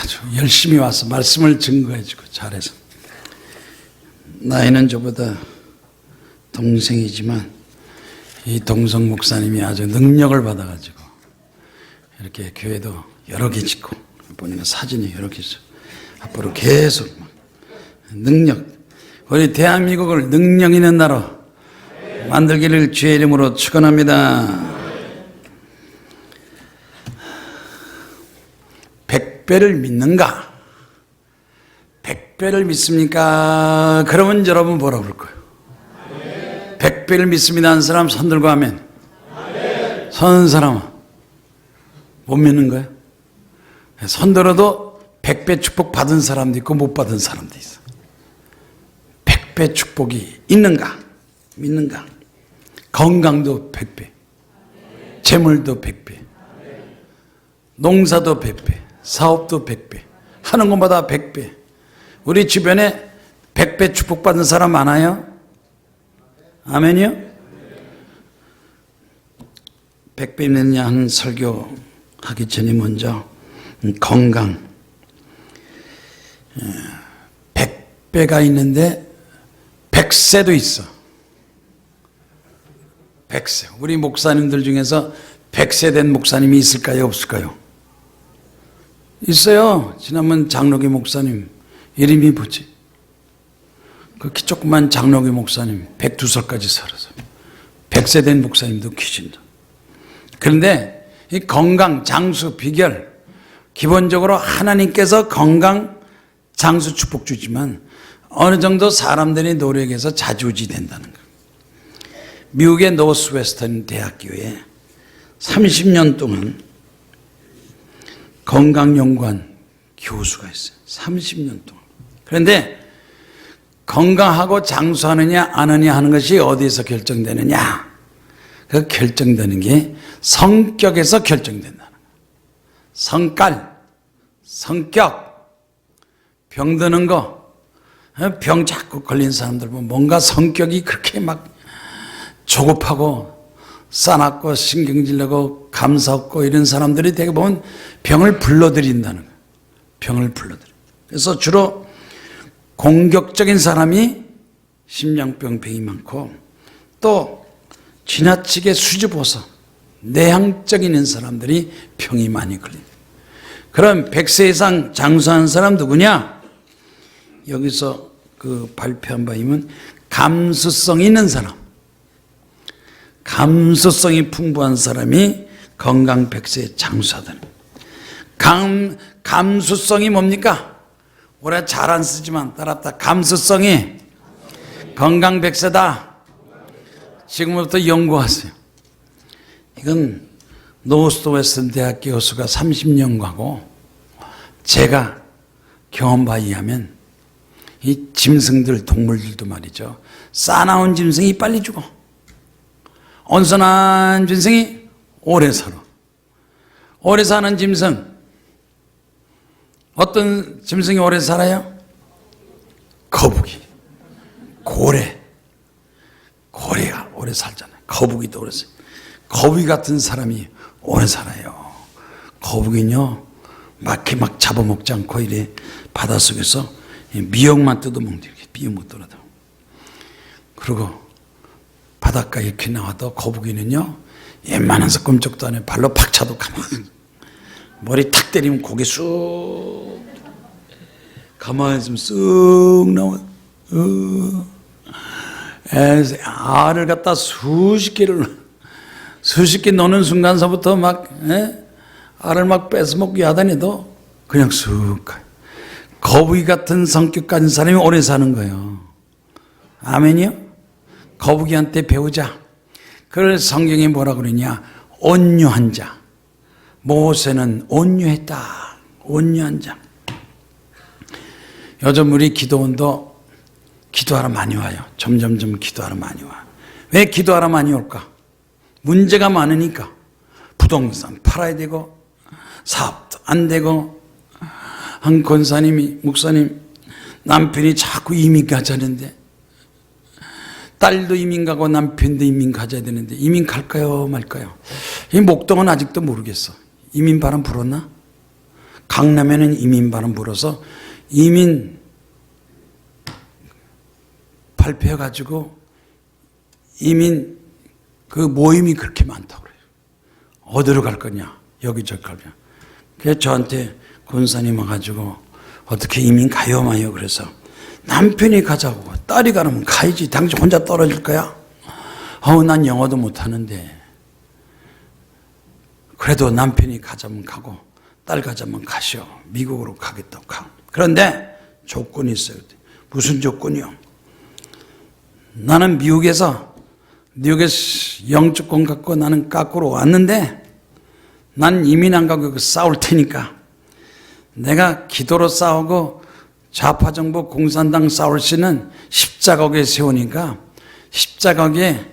아주 열심히 와서 말씀을 증거해주고 잘해서. 나이는 저보다 동생이지만 이 동성 목사님이 아주 능력을 받아가지고 이렇게 교회도 여러 개 짓고 보니까 사진이 여러 개 있어. 앞으로 계속 능력, 우리 대한민국을 능력 있는 나라 만들기를 주의 이름으로 축원합니다. 100배를 믿는가? 100배를 믿습니까? 그러면 여러분 뭐라고 그럴 거예요? 100배를 믿습니다 하는 사람 손 들고 하면, 서는 사람은 못 믿는 거예요? 손 들어도 100배 축복 받은 사람도 있고 못 받은 사람도 있어. 100배 축복이 있는가? 믿는가? 건강도 100배, 재물도 100배, 농사도 100배, 사업도 100배, 하는 것마다 100배. 우리 주변에 100배 축복받은 사람 많아요? 아멘이요? 100배 있느냐 하는 설교 하기 전에 먼저 건강, 100배가 있는데 100세도 있어. 100세. 우리 목사님들 중에서 100세 된 목사님이 있을까요? 없을까요? 있어요. 지난번 장로교 목사님 이름이 뭐지? 그 키 조그만 장로교 목사님 102살까지 살아서 100세 된 목사님도 계신다. 그런데 이 건강, 장수, 비결, 기본적으로 하나님께서 건강, 장수 축복 주지만 어느 정도 사람들이 노력해서 자주지 된다는 거예요. 미국의 노스웨스턴 대학교에 30년 동안 건강연구원 교수가 있어요. 30년 동안. 그런데 건강하고 장수하느냐 안 하느냐 하는 것이 어디에서 결정되느냐? 그 결정되는 게 성격에서 결정된다는 거예요. 성깔, 성격, 병드는 거, 병 자꾸 걸린 사람들 보면 뭔가 성격이 그렇게 막 조급하고 싸납고 신경질 내고 감사 없고 이런 사람들이 되게 보면 병을 불러들인다는 거예요. 병을 불러들여. 그래서 주로 공격적인 사람이 심장병 병이 많고 또 지나치게 수줍어서 내향적인 사람들이 병이 많이 걸립니다. 그럼 100세 이상 장수한 사람 누구냐? 여기서 그 발표한 바이면 감수성 있는 사람, 감수성이 풍부한 사람이 건강 100세에 장수하다는. 감수성이 뭡니까? 올해 잘 안 쓰지만 따랐다. 감수성이 건강 100세다. 지금부터 연구하세요. 이건 노스웨스턴 대학 교수가 30년 가고 제가 경험 바에 의하면 이 짐승들, 동물들도 말이죠. 싸나운 짐승이 빨리 죽어. 온순한 짐승이 오래 살아. 오래 사는 짐승. 어떤 짐승이 오래 살아요? 거북이, 고래. 고래가 오래 살잖아요. 거북이도 오래 살아요. 거북이 같은 사람이 오래 살아요. 거북이는요, 막 잡아먹지 않고 이래 바닷속에서 미역만 뜯어먹는 게 미역 못 돌아다. 그리고 바닷가에 이렇게 나와도 거북이는요, 웬만해서 꼼짝도 안 해. 발로 팍 차도 가만히. 머리 탁 때리면 고개 쑥 가만히 있으면 쑥 나와. 알을 갖다 수십 개 노는 순간서부터 막 알을 막 뺏어먹기 하다니도 그냥 쑥 가요. 거북이 같은 성격 가진 사람이 오래 사는 거예요. 아멘이요? 거북이한테 배우자. 그걸 성경이 뭐라 그러냐? 온유한 자. 모세는 온유했다. 온유한 자. 요즘 우리 기도원도 기도하러 많이 와요. 점점점 기도하러 많이 와. 왜 기도하러 많이 올까? 문제가 많으니까. 부동산 팔아야 되고 사업도 안 되고. 한 권사님이, 목사님, 남편이 자꾸 이민 가자는데 딸도 이민 가고 남편도 이민 가져야 되는데 이민 갈까요 말까요? 이 목동은 아직도 모르겠어. 이민 바람 불었나? 강남에는 이민반은 불어서 이민 발표해가지고 이민 그 모임이 그렇게 많다고 그래요. 어디로 갈 거냐? 여기저기 갈 거냐? 그래서 저한테 권사님 와가지고 어떻게 이민 가요 마요 그래서 남편이 가자고 딸이 가면 가야지. 당신 혼자 떨어질 거야? 난 영어도 못하는데 그래도 남편이 가자면 가고 딸 가자면 가시오. 미국으로 가겠다고 가. 그런데 조건이 있어요. 무슨 조건이요? 나는 미국에서 영주권 갖고 나는 까꾸로 왔는데 난 이민 안 가고 싸울 테니까 내가 기도로 싸우고 좌파 정부 공산당 싸울 시는 십자가에 세우니까 십자가에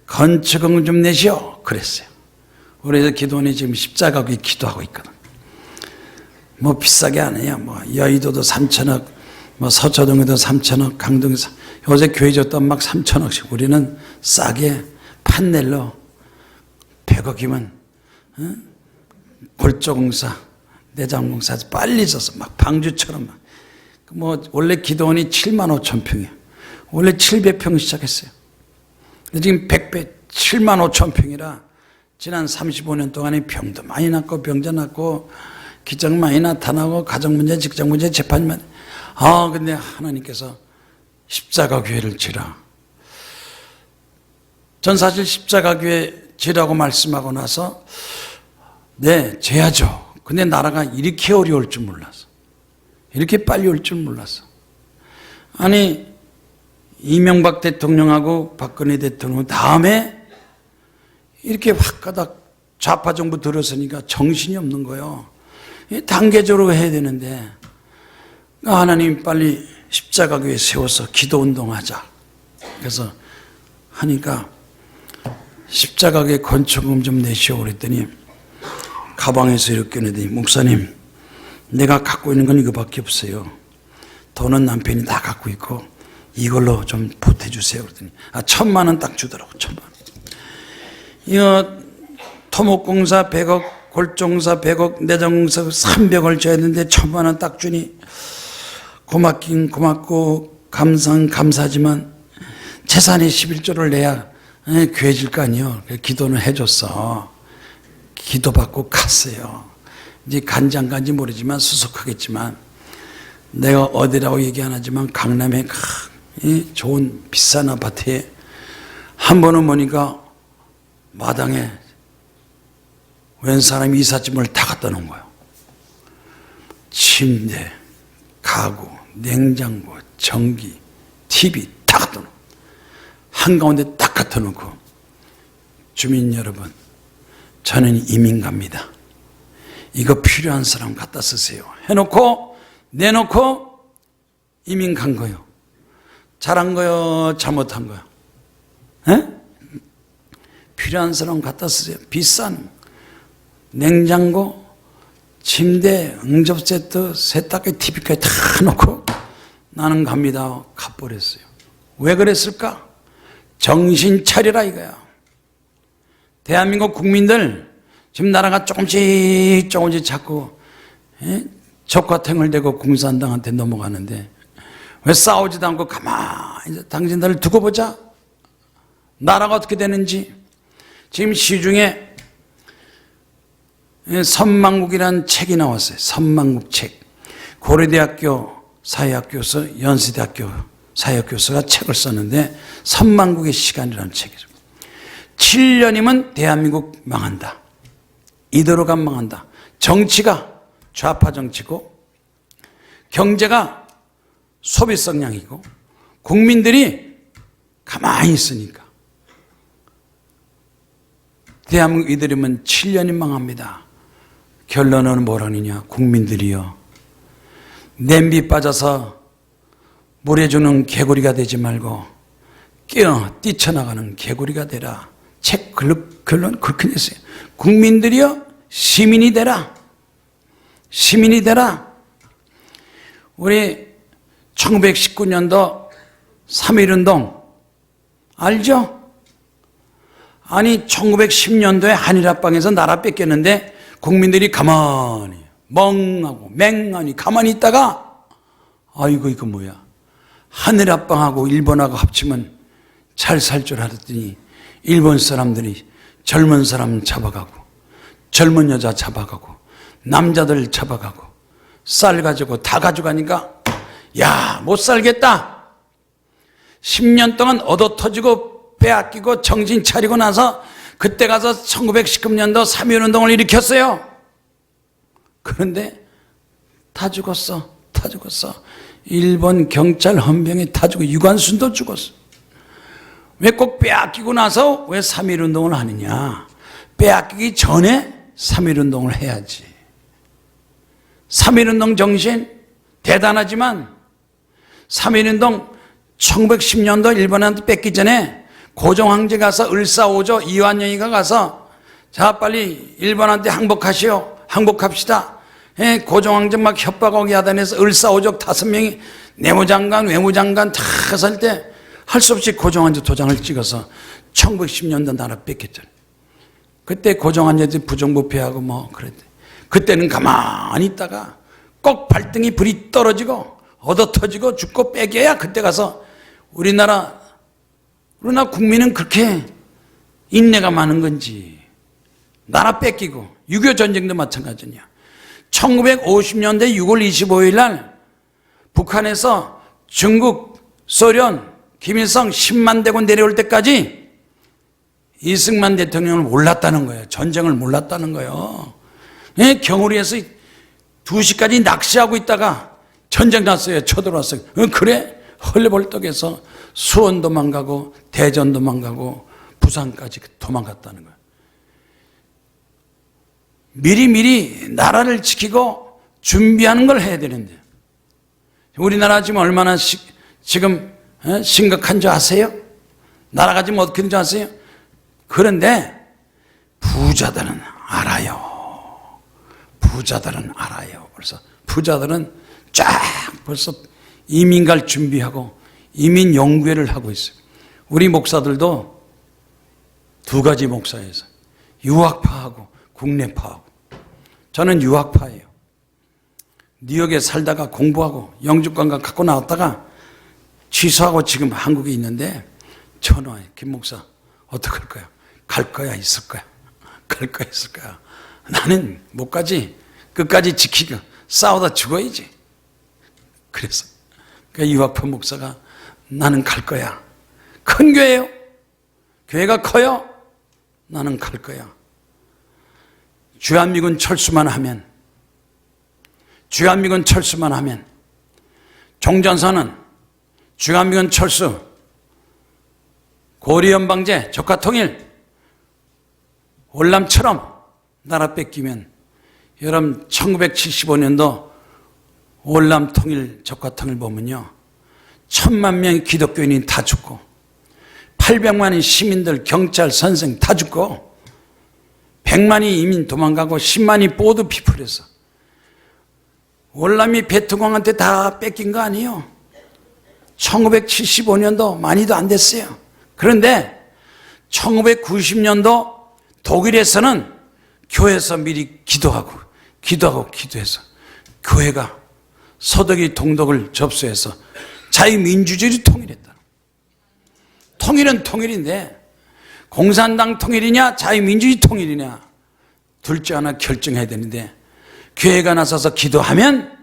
건축금 좀 내시오 그랬어요. 그래서 기도원이 지금 십자가에 기도하고 있거든. 뭐 비싸게 안 해요. 뭐 여의도도 3천억, 뭐 서초동에도 3천억, 강동에서 요새 교회 줬던 막 3천억씩. 우리는 싸게 판넬로 100억이면 골조공사, 내장공사 빨리 져서 막 방주처럼 막. 뭐 원래 기도원이 7만 5천 평이에요. 원래 700평 시작했어요. 근데 지금 100배 7만 5천 평이라 지난 35년 동안에 병도 많이 났고 병자 났고 기적 많이 나타나고 가정문제, 직장문제, 재판만. 근데 하나님께서 십자가 교회를 지라. 전 사실 십자가 교회 지라고 말씀하고 나서 네, 재야죠. 근데 나라가 이렇게 어려울 줄 몰랐어. 이렇게 빨리 올 줄 몰랐어. 아니 이명박 대통령하고 박근혜 대통령 다음에 이렇게 확 가다 좌파 정부 들어서니까 정신이 없는 거예요. 단계적으로 해야 되는데 하나님 빨리 십자가 교회 세워서 기도운동하자. 그래서 하니까 십자가 교회 건축금 좀 내시오 그랬더니 가방에서 이렇게 내더니 목사님 내가 갖고 있는 건 이거밖에 없어요. 돈은 남편이 다 갖고 있고 이걸로 좀 보태주세요 그랬더니 1,000만 원 딱 주더라고. 1,000만 원. 이거 토목공사 100억, 골종사 100억, 내장공사 300을 줘야 되는데 1,000만 원 딱 주니 고맙긴 고맙고 감사하지만 재산의 11조를 내야 귀해질 거 아니에요. 기도는 해줬어. 기도받고 갔어요. 이제 간지 안 간지 모르지만 수속하겠지만 내가 어디라고 얘기 안 하지만 강남에 좋은 비싼 아파트에 한 번은 보니까 마당에 웬 사람이 이삿짐을 다 갖다 놓은 거예요. 침대, 가구, 냉장고, 전기, TV 다 갖다 놓고 한가운데 딱 갖다 놓고 주민 여러분 저는 이민 갑니다. 이거 필요한 사람 갖다 쓰세요. 해놓고 내놓고 이민 간 거예요. 잘한 거요? 잘못한 거요? 에? 필요한 사람 갖다 쓰세요. 비싼 냉장고, 침대, 응접 세트, 세탁기, TV까지 다 놓고 나는 갑니다. 가버렸어요. 왜 그랬을까? 정신 차리라 이거야. 대한민국 국민들 지금 나라가 조금씩 자꾸 적화탱을 대고 공산당한테 넘어가는데 왜 싸우지도 않고 가만히 당신들을 두고 보자. 나라가 어떻게 되는지. 지금 시중에 선망국이라는 책이 나왔어요. 선망국 책. 고려대학교 사회학교서 연세대학교 사회학교서가 책을 썼는데 선망국의 시간이라는 책이죠. 7년이면 대한민국 망한다. 이대로 가면 망한다. 정치가 좌파 정치고 경제가 소비 성향이고 국민들이 가만히 있으니까 대한민국 이대로면 7년이 망합니다. 결론은 뭐라느냐? 국민들이요. 냄비 빠져서 물에 주는 개구리가 되지 말고 뛰쳐나가는 개구리가 되라. 책 결론 그렇게 냈어요. 국민들이요 시민이 되라. 시민이 되라. 우리 1919년도 3.1운동 알죠? 아니 1910년도에 한일합방에서 나라 뺏겼는데 국민들이 가만히 멍하고 맹하니 가만히 있다가 아이고 이거 뭐야, 하늘 아빠하고 일본하고 합치면 잘 살 줄 알았더니 일본 사람들이 젊은 사람 잡아가고 젊은 여자 잡아가고 남자들 잡아가고 쌀 가지고 다 가져가니까 야, 못 살겠다. 10년 동안 얻어터지고 빼앗기고 정신 차리고 나서 그때 가서 1919년도 3.1운동을 일으켰어요. 그런데 다 죽었어. 다 죽었어. 일본 경찰 헌병이 다 죽고 유관순도 죽었어. 왜 꼭 빼앗기고 나서 왜 3.1운동을 하느냐. 빼앗기기 전에 3.1운동을 해야지. 3.1운동 정신 대단하지만 3.1운동 1910년도 일본한테 뺏기 전에 고종황제 가서 을사오조 이완영이가 가서 자 빨리 일본한테 항복하시오. 항복합시다. 예, 고종황제 막 협박하고 야단해서 을사오적 5명이 내무장관 외무장관 다 설 때 할 수 없이 고종황제 도장을 찍어서 1910년도 나라 뺏겼잖아요. 그때 고종황제도 부정부패하고 뭐 그랬대. 그때는 가만히 있다가 꼭 발등이 불이 떨어지고 얻어터지고 죽고 뺏겨야 그때 가서 우리나라 국민은 그렇게 인내가 많은 건지 나라 뺏기고 6.25 전쟁도 마찬가지냐. 1950년대 6월 25일 날 북한에서 중국, 소련, 김일성 10만 대군 내려올 때까지 이승만 대통령을 몰랐다는 거예요. 전쟁을 몰랐다는 거예요. 경우리에서 2시까지 낚시하고 있다가 전쟁 났어요. 쳐들어왔어요. 그래? 헐레벌떡해서 수원 도망가고 대전 도망가고 부산까지 도망갔다는 거예요. 미리미리 나라를 지키고 준비하는 걸 해야 되는데 우리나라 지금 얼마나 지금 심각한 줄 아세요? 나라가 지금 어떻게 된 줄 아세요? 그런데 부자들은 알아요. 부자들은 알아요. 그래서 부자들은 쫙 벌써 이민 갈 준비하고 이민 연구회를 하고 있어요. 우리 목사들도 2가지 목사에서 유학파하고 국내파하고. 저는 유학파예요. 뉴욕에 살다가 공부하고 영주권과 갖고 나왔다가 취소하고 지금 한국에 있는데 전화해. 김 목사 어떻게 할 거야? 갈 거야? 있을 거야? 갈 거야? 있을 거야? 나는 못 가지. 끝까지 지키고 싸우다 죽어야지. 그래서 그 유학파 목사가 나는 갈 거야. 큰 교회요. 교회가 커요. 나는 갈 거야. 주한미군 철수만 하면 종전선언 주한미군 철수 고려연방제 적화통일 월남처럼 나라 뺏기면 여러분 1975년도 월남통일 적화통일 보면요 1000만 명의 기독교인이 다 죽고 800만의 시민들 경찰 선생 다 죽고 100만이 이민 도망가고 10만이 보드 피플해서 월남이 베트공한테 다 뺏긴 거 아니에요. 1975년도 많이도 안 됐어요. 그런데 1990년도 독일에서는 교회에서 미리 기도해서 교회가 서독이 동독을 접수해서 자유민주주의를 통일했다. 통일은 통일인데 공산당 통일이냐 자유민주주의 통일이냐 둘째 하나 결정해야 되는데 교회가 나서서 기도하면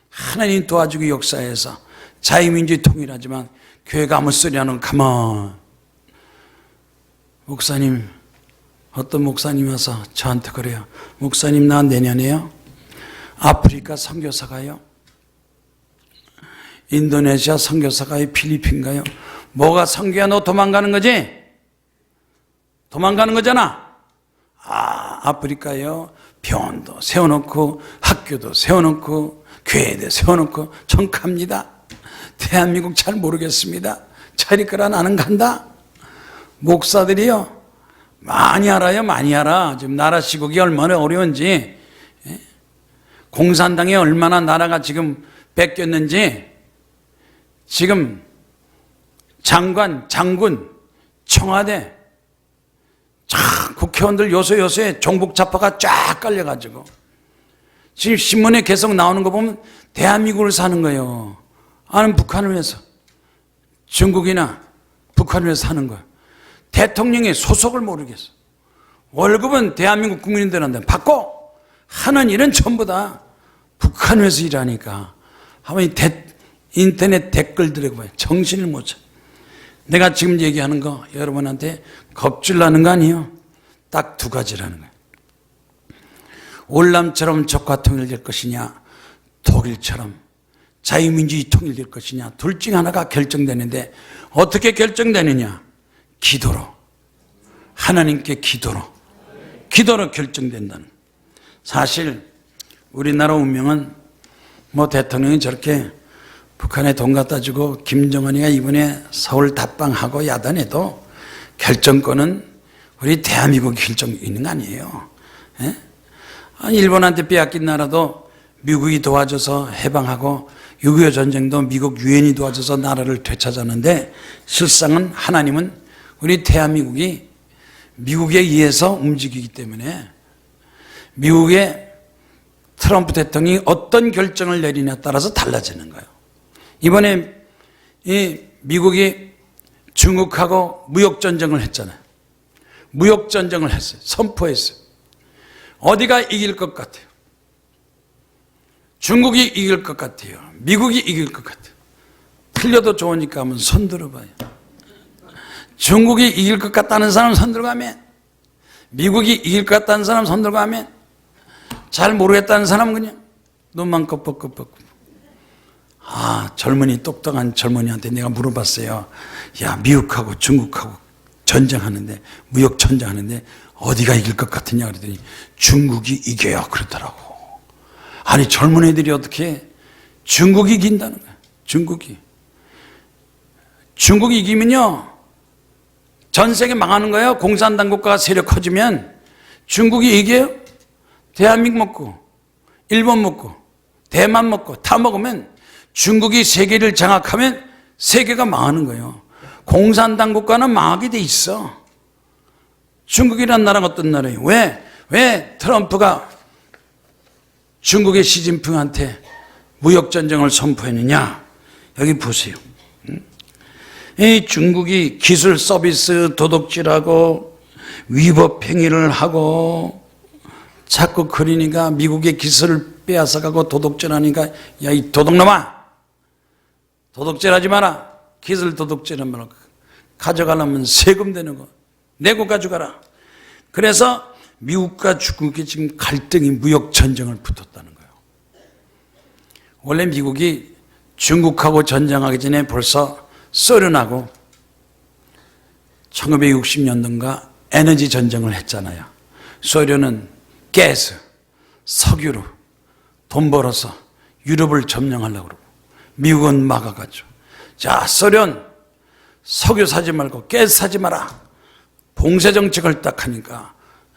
하나님 도와주기 역사에서 자유민주주의 통일하지만 교회가 아무 소리 안 하면 가만. 목사님 어떤 목사님이 와서 저한테 그래요. 목사님 나 내년에요 아프리카 선교사 가요. 인도네시아 선교사 가요. 필리핀 가요. 뭐가 선교야? 너 도망가는 거지? 도망가는 거잖아. 아프리카요. 병원도 세워놓고 학교도 세워놓고 교회도 세워놓고 전 갑니다. 대한민국 잘 모르겠습니다. 차리거라 나는 간다. 목사들이요 많이 알아요. 많이 알아. 지금 나라 시국이 얼마나 어려운지 공산당이 얼마나 나라가 지금 뺏겼는지 지금 장관, 장군, 청와대 국회의원들 요소요소에 종북 좌파가 쫙 깔려가지고 지금 신문에 계속 나오는 거 보면 대한민국을 사는 거예요. 아는 북한을 위해서. 중국이나 북한을 위해서 사는 거예요. 대통령의 소속을 모르겠어. 월급은 대한민국 국민들한테 받고 하는 일은 전부 다 북한을 위해서 일하니까. 한번 인터넷 댓글들에 보면 정신을 못 차려. 내가 지금 얘기하는 거 여러분한테 겁줄나는 거 아니에요. 딱 두 가지라는 거예요. 월남처럼 적화 통일될 것이냐, 독일처럼 자유민주주의 통일될 것이냐, 둘 중 하나가 결정되는데 어떻게 결정되느냐? 기도로. 하나님께 기도로 결정된다는. 사실 우리나라 운명은 뭐 대통령이 저렇게 북한에 돈 갖다 주고 김정은이가 이번에 서울 답방하고 야단해도 결정권은 우리 대한민국이 결정 있는 거 아니에요. 예? 일본한테 빼앗긴 나라도 미국이 도와줘서 해방하고 6.25 전쟁도 미국 유엔이 도와줘서 나라를 되찾았는데 실상은 하나님은 우리 대한민국이 미국에 의해서 움직이기 때문에 미국의 트럼프 대통령이 어떤 결정을 내리냐에 따라서 달라지는 거예요. 이번에 이 미국이 중국하고 무역전쟁을 했잖아요. 무역전쟁을 했어요. 선포했어요. 어디가 이길 것 같아요? 중국이 이길 것 같아요? 미국이 이길 것 같아요? 틀려도 좋으니까 한번 손 들어봐요. 중국이 이길 것 같다는 사람 손 들어가면, 미국이 이길 것 같다는 사람 손 들어가면, 잘 모르겠다는 사람은 그냥 눈만 껍벅껍벅. 젊은이, 똑똑한 젊은이한테 내가 물어봤어요. 야, 미국하고 중국하고 전쟁하는데, 무역 전쟁하는데 어디가 이길 것 같으냐 그랬더니 중국이 이겨요 그러더라고. 아니, 젊은 애들이 어떻게 중국이 이긴다는 거야. 중국이 이기면요 전 세계 망하는 거예요. 공산당 국가가 세력 커지면 중국이 이겨요. 대한민국 먹고 일본 먹고 대만 먹고 다 먹으면 중국이 세계를 장악하면 세계가 망하는 거예요. 공산당 국가는 망하게 돼 있어. 중국이란 나라가 어떤 나라예요? 왜 트럼프가 중국의 시진핑한테 무역전쟁을 선포했느냐? 여기 보세요. 이 중국이 기술 서비스 도둑질하고 위법 행위를 하고 자꾸 그러니까 미국의 기술을 빼앗아가고 도둑질하니까 야, 이 도둑놈아, 도둑질하지 마라. 기술 도둑질하지 마라. 가져가려면 세금 되는 거 내고 가져가라. 그래서 미국과 중국이 지금 갈등이 무역 전쟁을 붙었다는 거예요. 원래 미국이 중국하고 전쟁하기 전에 벌써 소련하고 1960년도인가 에너지 전쟁을 했잖아요. 소련은 가스, 석유로 돈 벌어서 유럽을 점령하려고 그러고 미국은 막아가죠. 자, 소련 석유 사지 말고 가스 사지 마라. 봉쇄 정책을 딱 하니까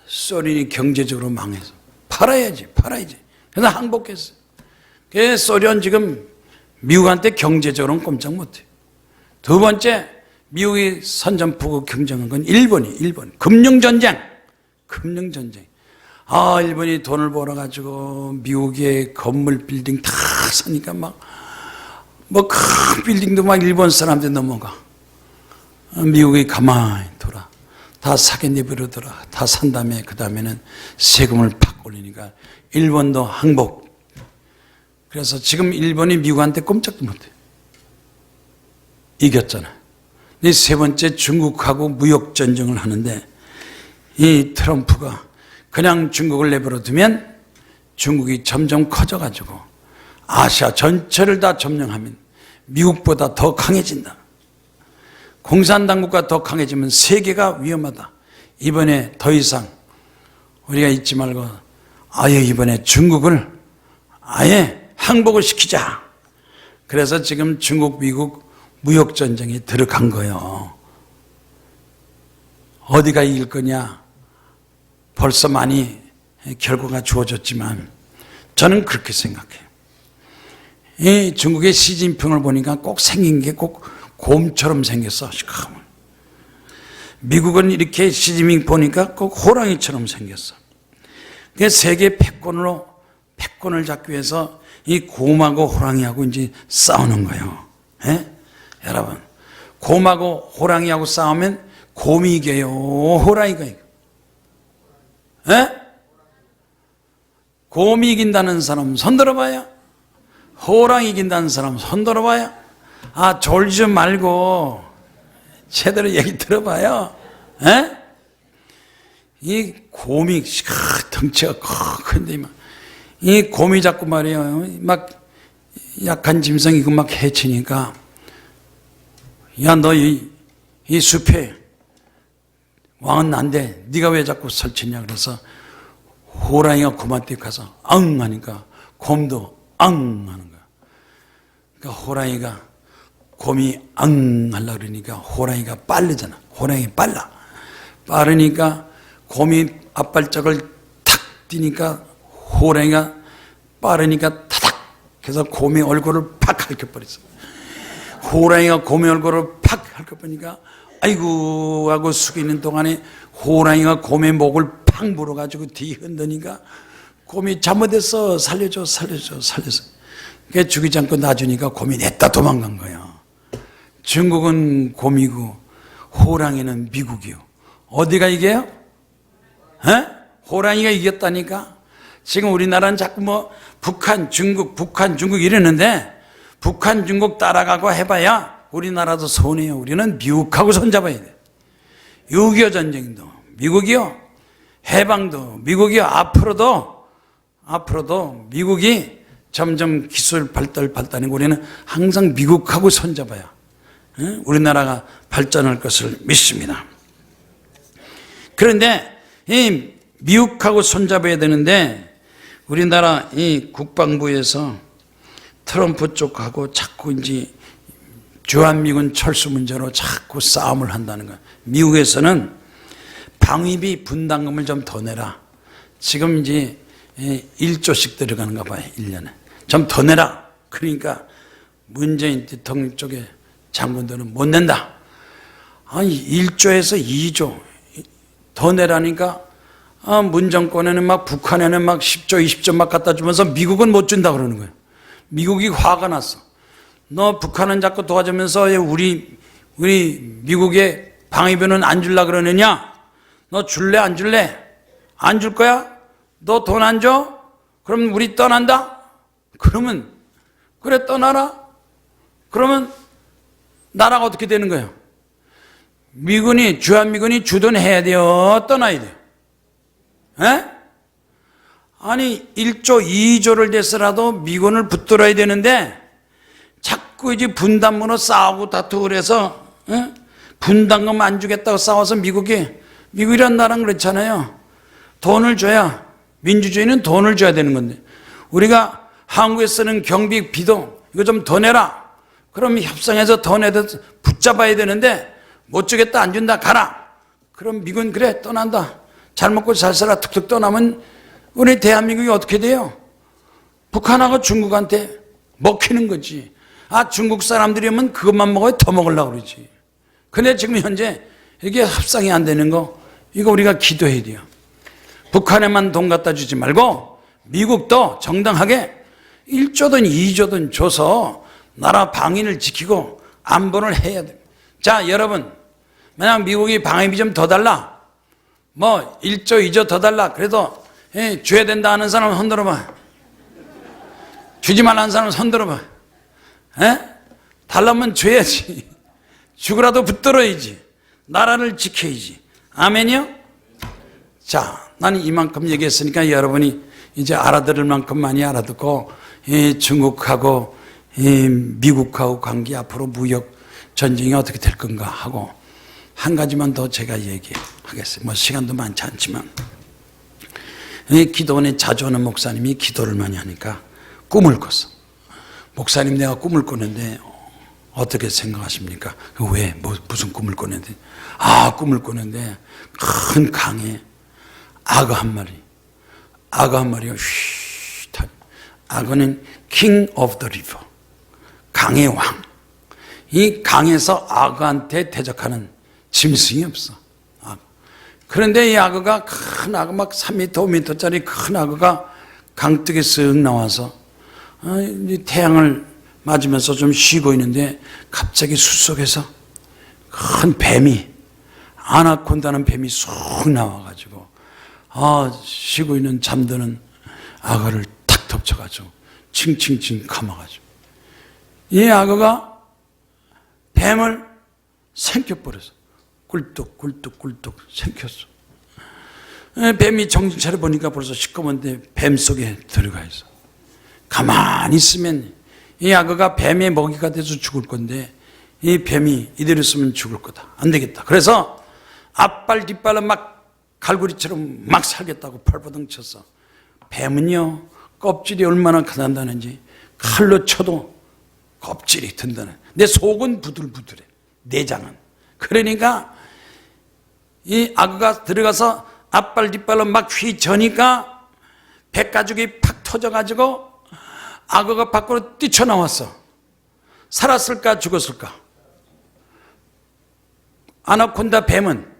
소련이 경제적으로 망해서 팔아야지. 그래서 항복했어요. 그래서 소련 지금 미국한테 경제적으로는 꼼짝 못해요. 두 번째, 미국이 선전포고 경쟁한 건 일본. 금융전쟁. 일본이 돈을 벌어가지고 미국의 건물 빌딩 다 사니까 큰 빌딩도 막 일본 사람들 넘어가. 미국이 가만히 돌아. 다 사게 내버려둬라. 다 산 다음에 그 다음에는 세금을 팍 올리니까 일본도 항복. 그래서 지금 일본이 미국한테 꼼짝도 못해. 이겼잖아. 이 세 번째, 중국하고 무역 전쟁을 하는데 이 트럼프가 그냥 중국을 내버려 두면 중국이 점점 커져가지고 아시아 전체를 다 점령하면 미국보다 더 강해진다. 공산당 국가 더 강해지면 세계가 위험하다. 이번에 더 이상 우리가 잊지 말고 아예 이번에 중국을 아예 항복을 시키자. 그래서 지금 중국, 미국 무역전쟁에 들어간 거예요. 어디가 이길 거냐? 벌써 많이 결과가 주어졌지만 저는 그렇게 생각해요. 이 중국의 시진핑을 보니까 꼭 생긴 게 꼭 곰처럼 생겼어. 미국은 이렇게 시진핑 보니까 꼭 호랑이처럼 생겼어. 세계 패권으로 패권을 잡기 위해서 이 곰하고 호랑이하고 이제 싸우는 거예요. 예? 여러분, 곰하고 호랑이하고 싸우면 곰이 이겨요, 호랑이가 이겨? 예? 곰이 이긴다는 사람 손 들어봐요. 호랑이 이긴다는 사람 손 들어봐요. 아, 졸지 말고 제대로 얘기 들어봐요. 에? 이 곰이 덩치가 큰데 이 곰이 자꾸 말이에요. 막 약한 짐승이 그 막 해치니까 야, 너 이 숲에 왕은 난데 네가 왜 자꾸 설치냐 그래서 호랑이가 곰한테 가서 앙 하니까 곰도 앙 하는 거야. 그러니까 호랑이가 곰이 앙 하려고 그러니까 호랑이가 빠르잖아. 호랑이 빨라. 빠르니까 곰이 앞발짝을 탁 뛰니까 호랑이가 빠르니까 타닥 해서 곰의 얼굴을 팍 핥혀버렸어. 호랑이가 곰의 얼굴을 팍 핥혀버리니까 아이고 하고 숙이는 동안에 호랑이가 곰의 목을 팍 물어가지고 뒤 흔드니까 곰이 잘못했어, 살려줘, 살려줘, 살려줘. 그게 죽이지 않고 놔주니까 곰이 냈다 도망간 거야. 중국은 곰이고 호랑이는 미국이요. 어디가 이겨요? 에? 호랑이가 이겼다니까. 지금 우리나라는 자꾸 뭐 북한, 중국 이러는데 북한, 중국 따라가고 해봐야 우리나라도 손해요. 우리는 미국하고 손잡아야 돼. 6.25 전쟁도 미국이요. 해방도 미국이요. 앞으로도 미국이 점점 기술 발달하고 우리는 항상 미국하고 손잡아야 우리나라가 발전할 것을 믿습니다. 그런데 이 미국하고 손잡아야 되는데 우리나라 이 국방부에서 트럼프 쪽하고 자꾸 이제 주한미군 철수 문제로 자꾸 싸움을 한다는 거야. 미국에서는 방위비 분담금을 좀 더 내라. 지금 이제 1조씩 들어가는가 봐요. 1년에. 좀 더 내라. 그러니까 문재인 대통령 쪽에 장군들은 못 낸다. 아니 1조에서 2조 더 내라니까 문 정권에는 막 북한에는 막 10조 20조 막 갖다 주면서 미국은 못 준다 그러는 거예요. 미국이 화가 났어. 너 북한은 자꾸 도와주면서 우리 미국의 방위비는 안 줄라 그러느냐? 너 줄래 안 줄래? 안 줄 거야? 너 돈 안 줘? 그럼 우리 떠난다? 그러면 그래 떠나라. 그러면 나라가 어떻게 되는 거예요? 주한미군이 주둔 해야 돼요? 떠나야 돼요? 에? 아니 1조 2조를 내서라도 미군을 붙들어야 되는데 자꾸 이제 분담금으로 싸우고 다투고 그래서 분담금 안 주겠다고 싸워서 미국이란 나라는 그렇잖아요. 돈을 줘야 민주주의는 돈을 줘야 되는 건데 우리가 한국에 쓰는 경비비도 이거 좀 더 내라. 그럼 협상해서 더 내서 붙잡아야 되는데 못 주겠다 안 준다 가라. 그럼 미군 그래 떠난다. 잘 먹고 잘 살아 툭툭 떠나면 우리 대한민국이 어떻게 돼요? 북한하고 중국한테 먹히는 거지. 아 중국 사람들이면 그것만 먹어야 더 먹으려고 그러지. 근데 지금 현재 이게 협상이 안 되는 거 이거 우리가 기도해야 돼요. 북한에만 돈 갖다 주지 말고 미국도 정당하게 1조든 2조든 줘서 나라 방위를 지키고 안보를 해야 돼요. 자 여러분 만약 미국이 방위비 좀 더 달라 뭐 1조 2조 더 달라 그래도 줘야 된다 하는 사람은 손 들어봐. 주지 말라는 사람은 손 들어봐. 달라면 줘야지. 죽으라도 붙들어야지. 나라를 지켜야지. 아멘이요? 자, 나는 이만큼 얘기했으니까 여러분이 이제 알아들을 만큼 많이 알아듣고 중국하고 미국하고 관계 앞으로 무역 전쟁이 어떻게 될 건가 하고 한 가지만 더 제가 얘기하겠어요. 뭐 시간도 많지 않지만 기도원에 자주 오는 목사님이 기도를 많이 하니까 꿈을 꿨어. 목사님 내가 꿈을 꿨는데 어떻게 생각하십니까? 왜? 무슨 꿈을 꿨는데? 아 꿈을 꿨는데 큰 강에 악어 한 마리가 휘 악어는 king of the river 강의 왕. 이 강에서 악어한테 대적하는 짐승이 없어. 그런데 이 악어가 큰 악어 막 3m 5m짜리 큰 악어가 강둑에 쓱 나와서 이제 태양을 맞으면서 좀 쉬고 있는데 갑자기 숲속에서 큰 뱀이, 아나콘다는 뱀이 쑥 나와가지고 쉬고 있는 잠드는 악어를 탁 덮쳐가지고 칭칭칭 감아가지고 이 악어가 뱀을 생겨버려서 꿀뚝꿀뚝꿀뚝 생겼어. 뱀이 정신 차려보니까 벌써 시커먼데 뱀 속에 들어가 있어. 가만히 있으면 이 악어가 뱀의 먹이가 돼서 죽을 건데 이 뱀이 이대로 있으면 죽을 거다. 안 되겠다. 그래서 앞발 뒷발로 막 갈고리처럼 막 살겠다고 팔버둥 쳤어. 뱀은요, 껍질이 얼마나 가난다는지 칼로 쳐도 껍질이 든다는. 내 속은 부들부들해. 내장은. 그러니까 이 악어가 들어가서 앞발 뒷발로 막 휘저니까 백가죽이 팍 터져가지고 악어가 밖으로 뛰쳐나왔어. 살았을까 죽었을까? 아나콘다 뱀은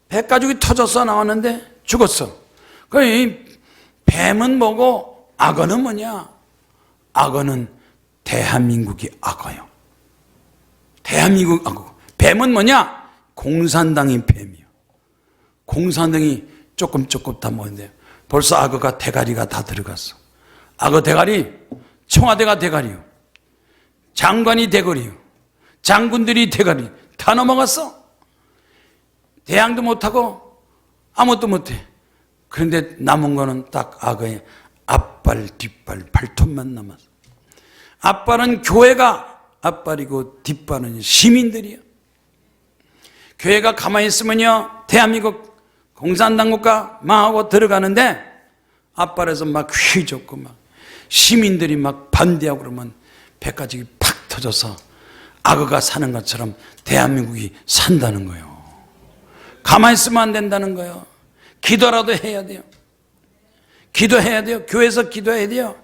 백가죽이 터져서 나왔는데 죽었어. 이 뱀은 뭐고 악어는 뭐냐? 악어는 대한민국이 악어요. 대한민국 악어. 뱀은 뭐냐? 공산당이 뱀이요. 공산당이 조금 다 먹는데 벌써 악어가 대가리가 다 들어갔어. 악어 대가리, 청와대가 대가리요. 장관이 대가리요. 장군들이 대가리 다 넘어갔어. 대항도 못하고 아무것도 못해. 그런데 남은 거는 딱 악어의 앞발, 뒷발, 발톱만 남았어. 앞발은 교회가 앞발이고 뒷발은 시민들이요. 교회가 가만히 있으면요, 대한민국 공산당 국가 망하고 들어가는데 앞발에서 막 휘젓고 막 시민들이 막 반대하고 그러면 백가죽이 팍 터져서 악어가 사는 것처럼 대한민국이 산다는 거예요. 가만히 있으면 안 된다는 거예요. 기도라도 해야 돼요. 기도해야 돼요. 교회에서 기도해야 돼요.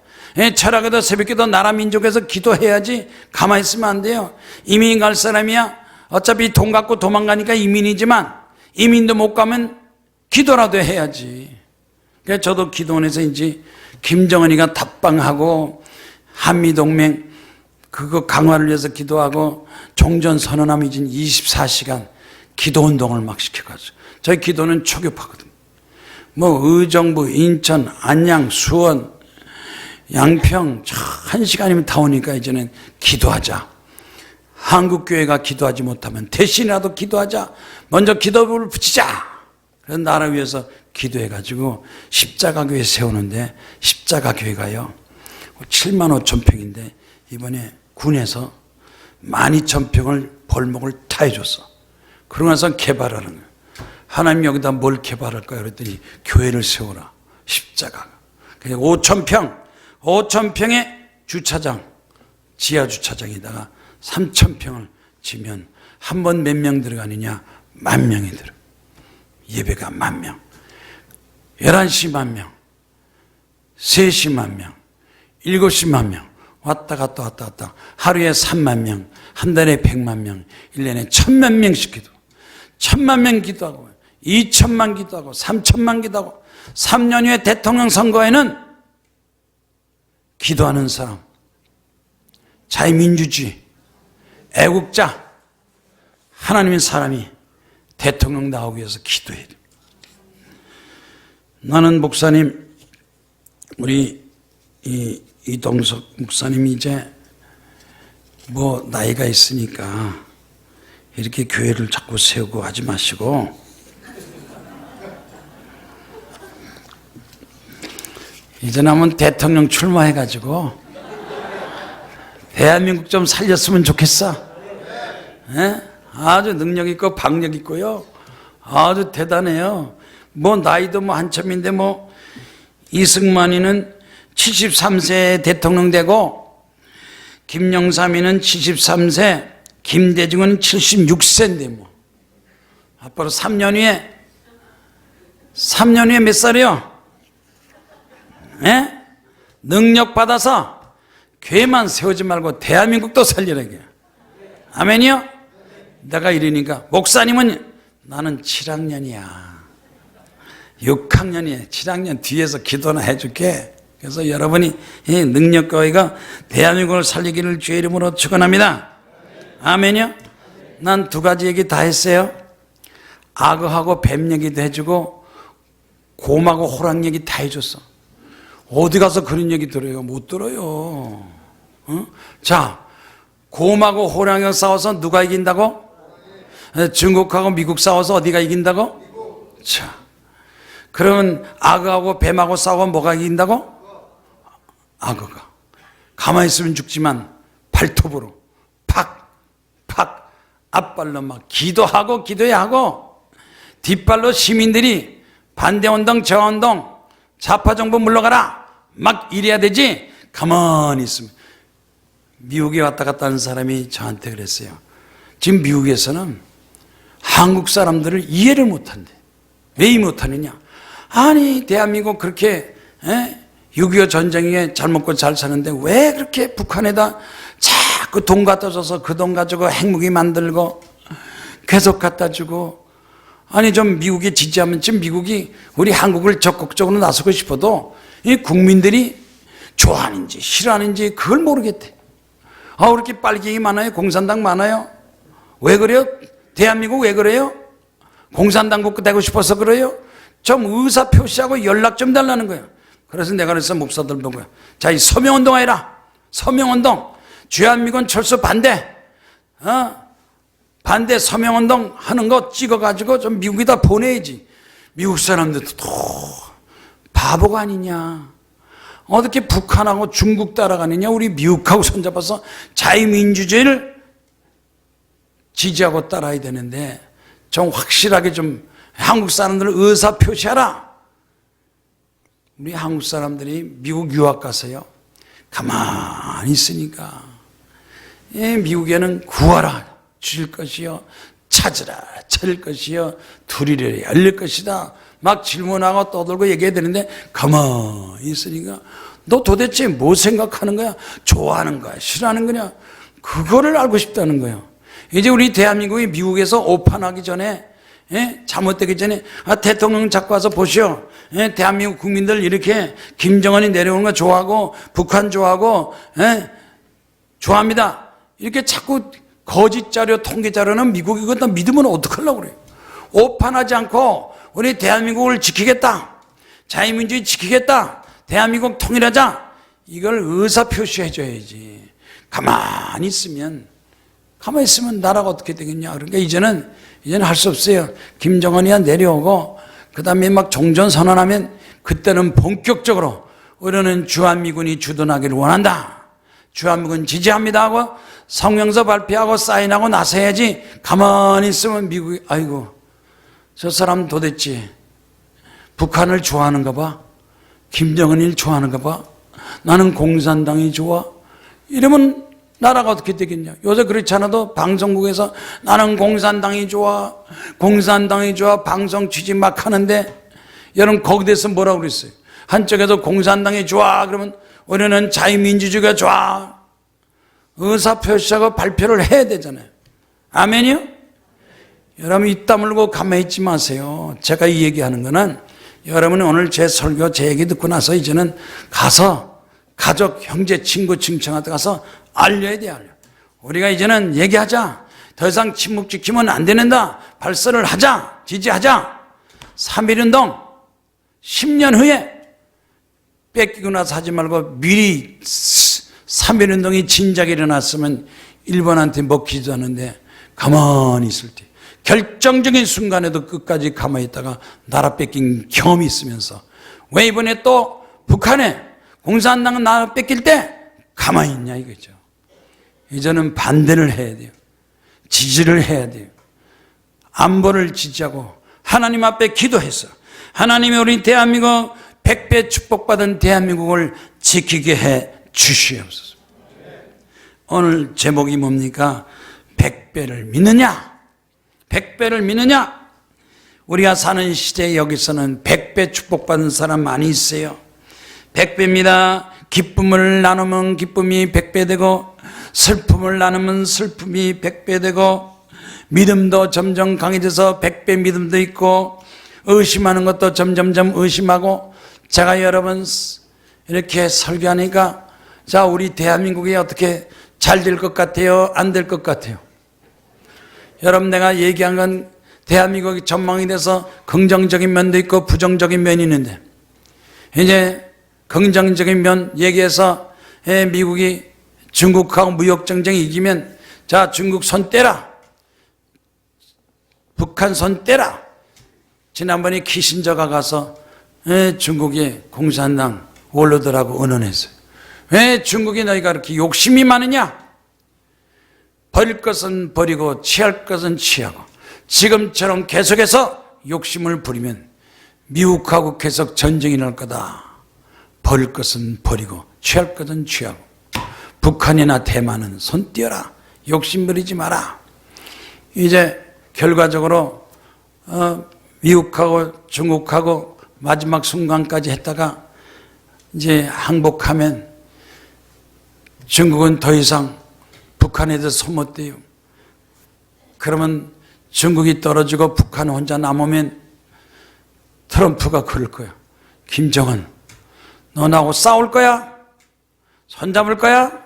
철학에도 새벽기도 나라 민족에서 기도해야지. 가만히 있으면 안 돼요. 이민 갈 사람이야 어차피 돈 갖고 도망가니까 이민이지만 이민도 못 가면 기도라도 해야지. 그래서 저도 기도원에서인지 김정은이가 답방하고 한미동맹 그거 강화를 위해서 기도하고 종전선언하면 이제 24시간 기도운동을 막 시켜가지고 저희 기도는 초교파거든. 뭐 의정부, 인천, 안양, 수원, 양평 1시간이면 다 오니까 이제는 기도하자. 한국교회가 기도하지 못하면 대신이라도 기도하자. 먼저 기도부를 붙이자. 그래서 나라 위해서 기도해가지고 십자가교회 세우는데 십자가교회가요 7만 5천 평인데 이번에 군에서 12,000평을 벌목을 다 해줬어. 그러고 나서 개발하는 거예요. 하나님 여기다 뭘 개발할까 그랬더니 교회를 세우라. 십자가가. 5,000평의 주차장, 지하 주차장에다가 3,000평을 지면 한 번 몇 명 들어가느냐? 10,000명이 들어. 예배가 10,000명. 11시 10,000명. 3시 10,000명. 7시 10,000명. 왔다 갔다. 하루에 30,000명. 한 달에 1,000,000명. 1년에 1,000만 명씩 기도. 1,000만 명 기도하고 2,000만 기도하고 3,000만 기도하고 3년 후에 대통령 선거에는 기도하는 사람, 자유민주주의, 애국자, 하나님의 사람이 대통령 나오기 위해서 기도해야 돼. 나는 목사님, 우리 이동석 목사님이 이제 뭐 나이가 있으니까 이렇게 교회를 자꾸 세우고 하지 마시고 이제는 한번 대통령 출마해가지고 대한민국 좀 살렸으면 좋겠어. 에? 아주 능력 있고 박력 있고요. 아주 대단해요. 뭐 나이도 뭐 한참인데 뭐 이승만이는 73세 대통령 되고 김영삼이는 73세, 김대중은 76세인데 뭐 앞으로 3년 후에 몇 살이요? 에? 능력 받아서 교회만 세우지 말고 대한민국도 살리라게. 아멘이요? 내가 이러니까 목사님은 나는 7학년이야. 6학년이 7학년 뒤에서 기도나 해줄게. 그래서 여러분이 이 능력교회가 대한민국을 살리기를 주의 이름으로 축원합니다. 아멘이요? 난 두 가지 얘기 다 했어요. 악어하고 뱀 얘기도 해주고 곰하고 호랑 얘기 다 해줬어. 어디 가서 그런 얘기 들어요? 못 들어요. 자, 곰하고 호랑이가 싸워서 누가 이긴다고? 중국하고 미국 싸워서 어디가 이긴다고? 자, 그러면 악어하고 뱀하고 싸우면 뭐가 이긴다고? 악어가. 가만히 있으면 죽지만 발톱으로 팍팍 앞발로 막 기도하고 기도해야 하고 뒷발로 시민들이 반대운동 저운동 좌파정부 물러가라 막 이래야 되지. 가만히 있으면. 미국에 왔다 갔다 하는 사람이 저한테 그랬어요. 지금 미국에서는 한국 사람들을 이해를 못한대. 왜 못하느냐? 아니 대한민국 그렇게 6.25 전쟁에 잘 먹고 잘 사는데 왜 그렇게 북한에다 자꾸 돈 갖다 줘서 그 돈 가지고 핵무기 만들고 계속 갖다 주고. 아니 좀 미국에 지지하면 지금 미국이 우리 한국을 적극적으로 나서고 싶어도 이 국민들이 좋아하는지 싫어하는지 그걸 모르겠대. 아, 왜 이렇게 빨갱이 많아요? 공산당 많아요? 왜 그래요? 대한민국 왜 그래요? 공산당 국가 되고 싶어서 그래요? 좀 의사 표시하고 연락 좀 달라는 거예요. 그래서 내가 그래서 목사들 보고 자, 이 서명운동 해라. 서명운동. 주한미군 철수 반대. 반대 서명운동 하는 거 찍어가지고 좀 미국에다 보내야지. 미국 사람들도 또 바보가 아니냐. 어떻게 북한하고 중국 따라가느냐. 우리 미국하고 손잡아서 자유민주주의를 지지하고 따라야 되는데 좀 확실하게 좀 한국 사람들을 의사 표시하라. 우리 한국 사람들이 미국 유학 가서요. 가만히 있으니까 미국에는 구하라. 주실 것이요. 찾으라. 찾을 것이요. 두리려 열릴 것이다. 막 질문하고 떠들고 얘기해야 되는데 가만히 있으니까 너 도대체 뭐 생각하는 거야? 좋아하는 거야? 싫어하는 거냐? 그거를 알고 싶다는 거예요. 이제 우리 대한민국이 미국에서 오판하기 전에 잘못되기 전에 대통령 잡고 와서 보시오. 대한민국 국민들 이렇게 김정은이 내려오는 거 좋아하고 북한 좋아하고 좋아합니다. 이렇게 자꾸 거짓 자료, 통계 자료는 미국이 그거 믿으면 어떡하려고 그래요. 오판하지 않고 우리 대한민국을 지키겠다. 자유민주주의 지키겠다. 대한민국 통일하자. 이걸 의사표시해 줘야지. 가만히 있으면 나라가 어떻게 되겠냐. 그러니까 이제는 할 수 없어요. 김정은이야 내려오고 그 다음에 막 종전선언하면 그때는 본격적으로 우리는 주한미군이 주둔하기를 원한다. 주한미군 지지합니다 하고 성명서 발표하고 사인하고 나서야지. 가만히 있으면 미국이 아이고 저 사람 도대체 북한을 좋아하는가 봐. 김정은을 좋아하는가 봐. 나는 공산당이 좋아. 이러면 나라가 어떻게 되겠냐. 요새 그렇지 않아도 방송국에서 나는 공산당이 좋아. 공산당이 좋아. 방송 취재 막 하는데 여러분 거기 대해서 뭐라고 그랬어요? 한쪽에서 공산당이 좋아. 그러면 우리는 자유민주주의가 좋아. 의사표시하고 발표를 해야 되잖아요. 아멘이요? 여러분 입 다물고 가만히 있지 마세요. 제가 이 얘기하는 거는 여러분이 오늘 제 설교, 제 얘기 듣고 나서 이제는 가서 가족, 형제, 친구 칭찬하다 가서 알려야 돼. 우리가 이제는 얘기하자. 더 이상 침묵 지키면 안 된다. 발설을 하자. 지지하자. 3.1운동 10년 후에 뺏기고 나서 하지 말고 미리 3.1운동이 진작에 일어났으면 일본한테 먹히지도 않는데 가만히 있을 때 결정적인 순간에도 끝까지 가만히 있다가 나라 뺏긴 경험이 있으면서 왜 이번에 또 북한에 공산당은 나라 뺏길 때 가만히 있냐 이거죠. 이제는 반대를 해야 돼요. 지지를 해야 돼요. 안보를 지지하고 하나님 앞에 기도해서 하나님이 우리 대한민국 100배 축복받은 대한민국을 지키게 해 주시옵소서. 오늘 제목이 뭡니까? 100배를 믿느냐? 100배를 믿느냐? 우리가 사는 시대에 여기서는 100배 축복받은 사람 많이 있어요. 100배입니다. 기쁨을 나누면 기쁨이 100배 되고 슬픔을 나누면 슬픔이 100배 되고 믿음도 점점 강해져서 100배 믿음도 있고 의심하는 것도 점점점 의심하고, 제가 여러 번 이렇게 설교하니까, 자, 우리 대한민국이 어떻게 잘 될 것 같아요? 안 될 것 같아요? 여러분, 내가 얘기한 건 대한민국이 전망이 돼서 긍정적인 면도 있고 부정적인 면이 있는데, 이제 긍정적인 면 얘기해서 미국이 중국하고 무역전쟁이 이기면, 자, 중국 손 떼라, 북한 손 떼라. 지난번에 키신저가 가서 중국의 공산당 원로들하고 의논했어요. 왜 중국이 너희가 그렇게 욕심이 많으냐? 버릴 것은 버리고 취할 것은 취하고, 지금처럼 계속해서 욕심을 부리면 미국하고 계속 전쟁이 날 거다. 버릴 것은 버리고 취할 것은 취하고, 북한이나 대만은 손 떼어라. 욕심 부리지 마라. 이제 결과적으로 미국하고 중국하고 마지막 순간까지 했다가 이제 항복하면 중국은 더 이상 북한에 대해서 손 못 대요. 그러면 중국이 떨어지고 북한 혼자 남으면 트럼프가 그럴 거야. 김정은, 너 나하고 싸울 거야? 손잡을 거야?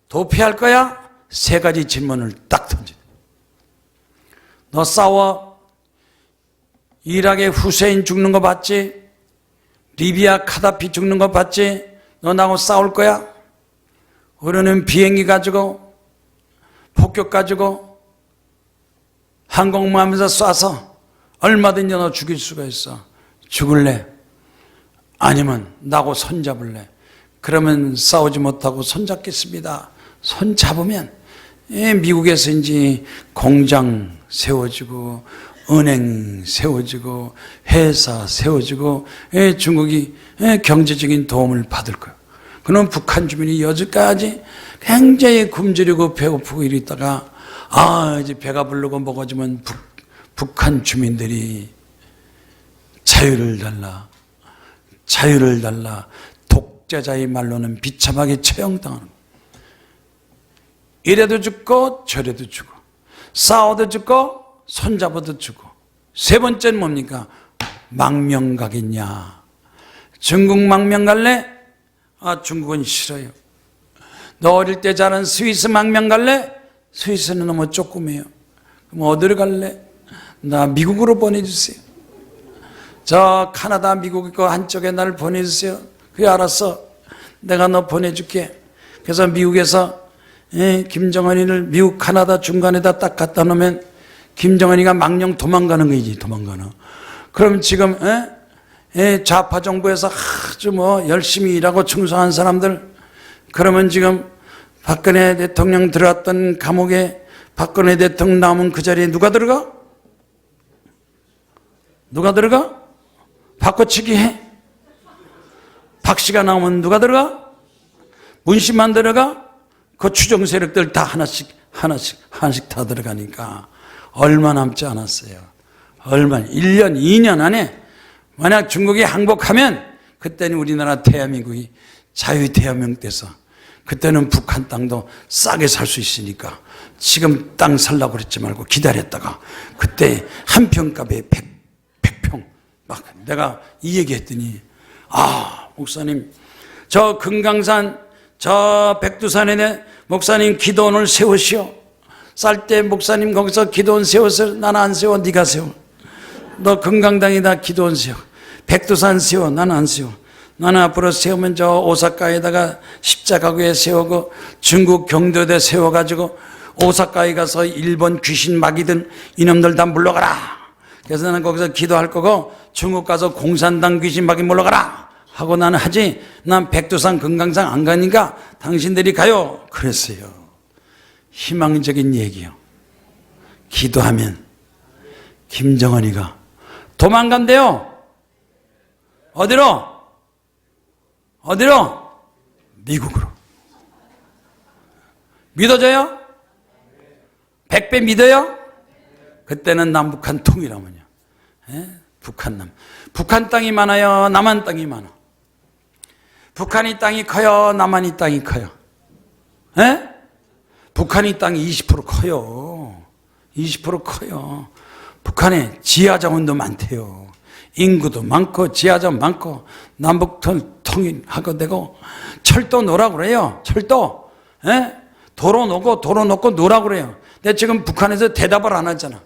도피할 거야? 세 가지 질문을 딱 던져. 너 싸워? 이락의 후세인 죽는 거 봤지? 리비아 카다피 죽는 거 봤지? 너 나하고 싸울 거야? 우리는 비행기 가지고, 폭격 가지고, 항공모함에서 쏴서 얼마든지 너 죽일 수가 있어. 죽을래? 아니면 나하고 손잡을래? 그러면 싸우지 못하고 손잡겠습니다. 손잡으면 미국에서인지 공장 세워지고, 은행 세워지고, 회사 세워지고, 중국이 경제적인 도움을 받을 거예요. 그럼 북한 주민이 여지까지 굉장히 굶주리고 배고프고 이러다가, 이제 배가 부르고 먹어지면 북한 주민들이 자유를 달라, 자유를 달라, 독재자의 말로는 비참하게 처형당하는 거예요. 이래도 죽고 저래도 죽고, 싸워도 죽고 손잡아도 죽고. 세 번째는 뭡니까? 망명 가겠냐? 중국 망명 갈래? 중국은 싫어요. 너 어릴 때 자란 스위스 망명 갈래? 스위스는 너무 조그매요. 그럼 어디로 갈래? 나 미국으로 보내주세요. 저 카나다 미국 그 한쪽에 나를 보내주세요. 그래, 알았어. 내가 너 보내줄게. 그래서 미국에서 김정은이를 미국 카나다 중간에다 딱 갖다 놓으면 김정은이가 망령 도망가는 거지. 도망가는. 그럼 지금 좌파 정부에서 아주 열심히 일하고 충성한 사람들, 그러면 지금 박근혜 대통령 들어갔던 감옥에 박근혜 대통령 나오면 그 자리에 누가 들어가? 누가 들어가? 바꿔치기 해? 박 씨가 나오면 누가 들어가? 문신만 들어가? 그 추종 세력들 다 하나씩 다 들어가니까 얼마 남지 않았어요. 얼마, 1년, 2년 안에 만약 중국이 항복하면 그때는 우리나라 대한민국이 자유대한민국 돼서 그때는 북한 땅도 싸게 살 수 있으니까 지금 땅 살라고 그랬지 말고 기다렸다가 그때 한 평값에 100평 막 내가 이 얘기 했더니, 목사님, 저 금강산 저 백두산에 목사님 기도원을 세우시오. 쌀 때 목사님 거기서 기도원 세워서 나는 안 세워. 네가 세워. 너 금강당에다 기도원 세워. 백두산 세워. 나는 안 세워. 나는 앞으로 세우면 저 오사카에다가 십자가구에 세우고 중국 경도대 세워가지고 오사카에 가서 일본 귀신 막이든 이놈들 다 물러가라. 그래서 나는 거기서 기도할 거고 중국 가서 공산당 귀신 막이 물러가라 하고 나는 하지, 난 백두산 금강산 안 가니까 당신들이 가요. 그랬어요. 희망적인 얘기요. 기도하면 김정은이가 도망간대요. 어디로? 어디로? 미국으로. 믿어져요? 100배 믿어요? 그때는 남북한 통일하면요. 북한 땅이 많아요? 남한 땅이 많아? 북한이 땅이 커요? 남한이 땅이 커요? 북한이 땅이 20% 커요. 20% 커요. 북한에 지하자원도 많대요. 인구도 많고 지하자원 많고 남북 통일하고 되고 철도 놓으라고 그래요. 철도. 예? 도로 놓고 놓으라고 그래요. 근데 지금 북한에서 대답을 안 하잖아.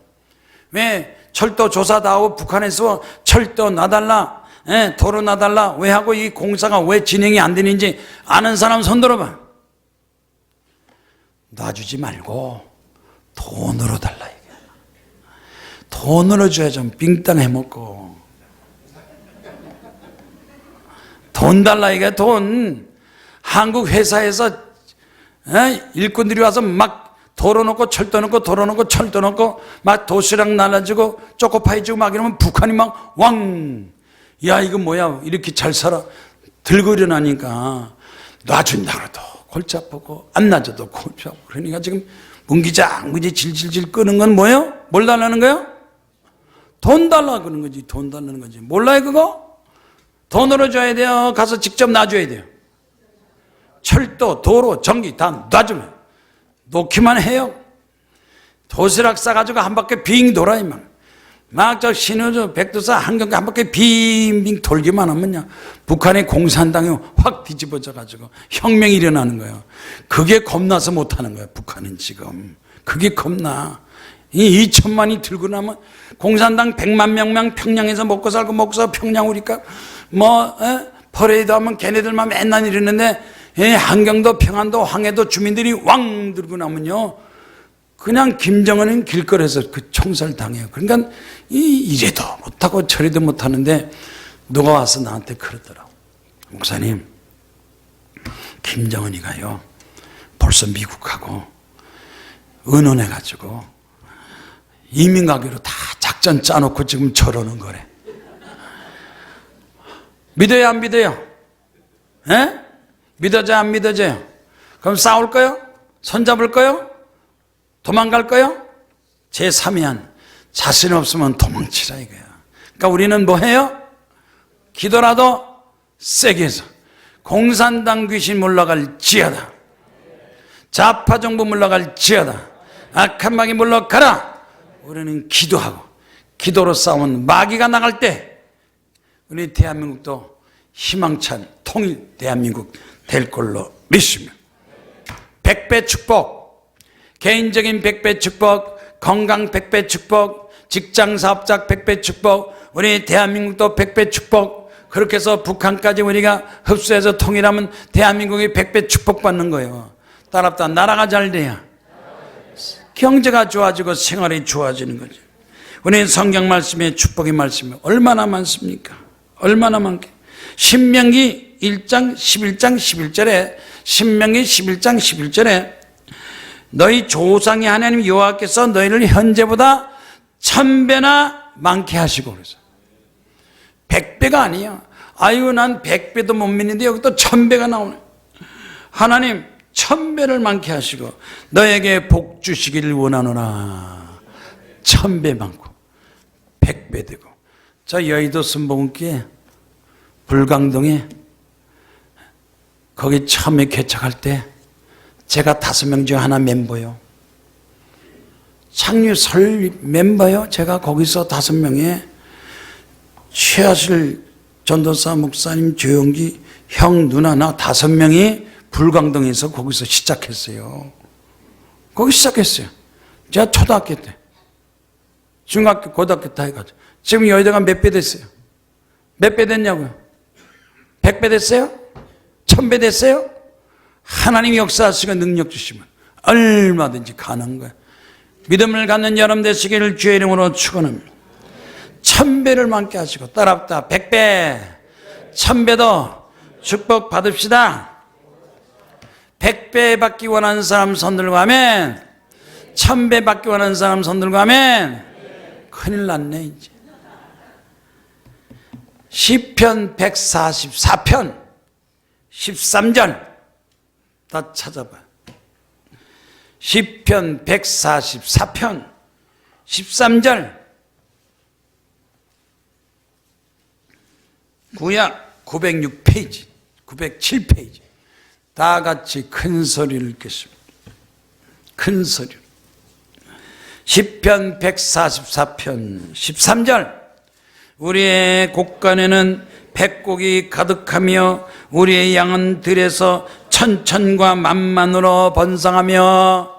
왜 철도 조사 다 하고 북한에서 철도 놔달라, 예? 도로 놔달라 왜 하고 이 공사가 왜 진행이 안 되는지 아는 사람 손 들어봐. 놔주지 말고 돈으로 달라 이게. 돈으로 줘야 좀 빙땅 해먹고. 돈 달라 이게. 돈. 한국 회사에서 일꾼들이 와서 막 도로 놓고 철도 놓고 도로 놓고 철도 놓고 막 도시락 날라주고 초코파이 주고 막 이러면 북한이 막 왕, 야 이거 뭐야 이렇게 잘 살아 들고 일어나니까 놔준다 그래도 골치 아프고 안 놔줘도 골치 아프고. 그러니까 지금 문기장 질질질 끄는 건 뭐예요? 뭘 달라는 거예요? 돈 달라 그러는 거지. 돈 달라는 거지. 몰라요 그거? 돈으로 줘야 돼요? 가서 직접 놔줘야 돼요? 철도, 도로, 전기 다 놔주면 놓기만 해요. 도시락 싸가지고 한 바퀴 빙 돌아 이만. 막 저 신호저 백두산 한경계 한 바퀴 빙빙 돌기만 하면요 북한의 공산당이 확 뒤집어져 가지고 혁명이 일어나는 거예요. 그게 겁나서 못하는 거예요. 북한은 지금 그게 겁나. 이 2천만이 들고 나면 공산당 100만 명만 평양에서 먹고 살고 평양 오니까 퍼레이드 하면 걔네들만 맨날 이러는데 한경도 평안도 황해도 주민들이 왕 들고 나면요 그냥 김정은은 길거리에서 그 총살 당해요. 그러니까 이래도 못하고 저래도 못하는데 누가 와서 나한테 그러더라고. 목사님, 김정은이가요 벌써 미국하고 의논해가지고 이민 가기로 다 작전 짜놓고 지금 저러는 거래. 믿어요 안 믿어요? 에? 믿어져요 안 믿어져요? 그럼 싸울 거요? 손잡을 거요? 도망갈 거요? 제3위안 자신 없으면 도망치라 이거야. 그러니까 우리는 뭐 해요? 기도라도 세게 해서 공산당 귀신 물러갈 지어다. 좌파 정부 물러갈 지어다. 악한 마귀 물러가라. 우리는 기도하고 기도로 싸우면 마귀가 나갈 때 우리 대한민국도 희망찬 통일 대한민국 될 걸로 믿습니다. 100배 축복, 개인적인 100배 축복, 건강 100배 축복, 직장 사업자 100배 축복, 우리 대한민국도 100배 축복. 그렇게 해서 북한까지 우리가 흡수해서 통일하면 대한민국이 100배 축복받는 거예요. 따라합다 나라가 잘 돼야 경제가 좋아지고 생활이 좋아지는 거죠. 우리 성경 말씀에 축복의 말씀이 얼마나 많습니까? 얼마나 많게. 신명기 1장 11장 11절에 신명기 11장 11절에 너희 조상의 하나님 여호와께서 너희를 현재보다 1000배나 많게 하시고 그래서 100배가 아니야. 아유 난 100배도 못 믿는데 여기 또 1000배가 나오네. 하나님 1000배를 많게 하시고 너에게 복 주시기를 원하노라. 1000배 많고 100배 되고. 저 여의도 순복음교회 불광동에 거기 처음에 개척할 때 제가 5명 중에 하나 멤버요. 창립 설 멤버요. 제가 거기서 5명에 최하실 전도사 목사님, 조용기 형, 누나 나 5명이 불광동에서 거기서 시작했어요. 거기 시작했어요. 제가 초등학교 때, 중학교, 고등학교 때 해가지고 지금 여의도가 몇 배 됐어요? 몇 배 됐냐고요? 100배 됐어요? 1000배 됐어요? 하나님이 역사하시고 능력 주시면 얼마든지 가능한 거예요. 믿음을 갖는 여러분 되시기를 주의 이름으로 축원합니다. 1000배를 많게 하시고 따라합다 100배 1000배도 축복 받읍시다. 100배 받기 원하는 사람 손들고 아멘. 1000배 받기 원하는 사람 손들고 아멘. 큰일 났네 이제. 시편 144편 13절 다 찾아봐요. 시편 144편 13절 구약 906페이지 907페이지 다 같이 큰 소리를 읽겠습니다. 큰 소리. 시편 144편 13절 우리의 곳간에는 백곡이 가득하며 우리의 양은 들에서 천천과 만만으로 번성하며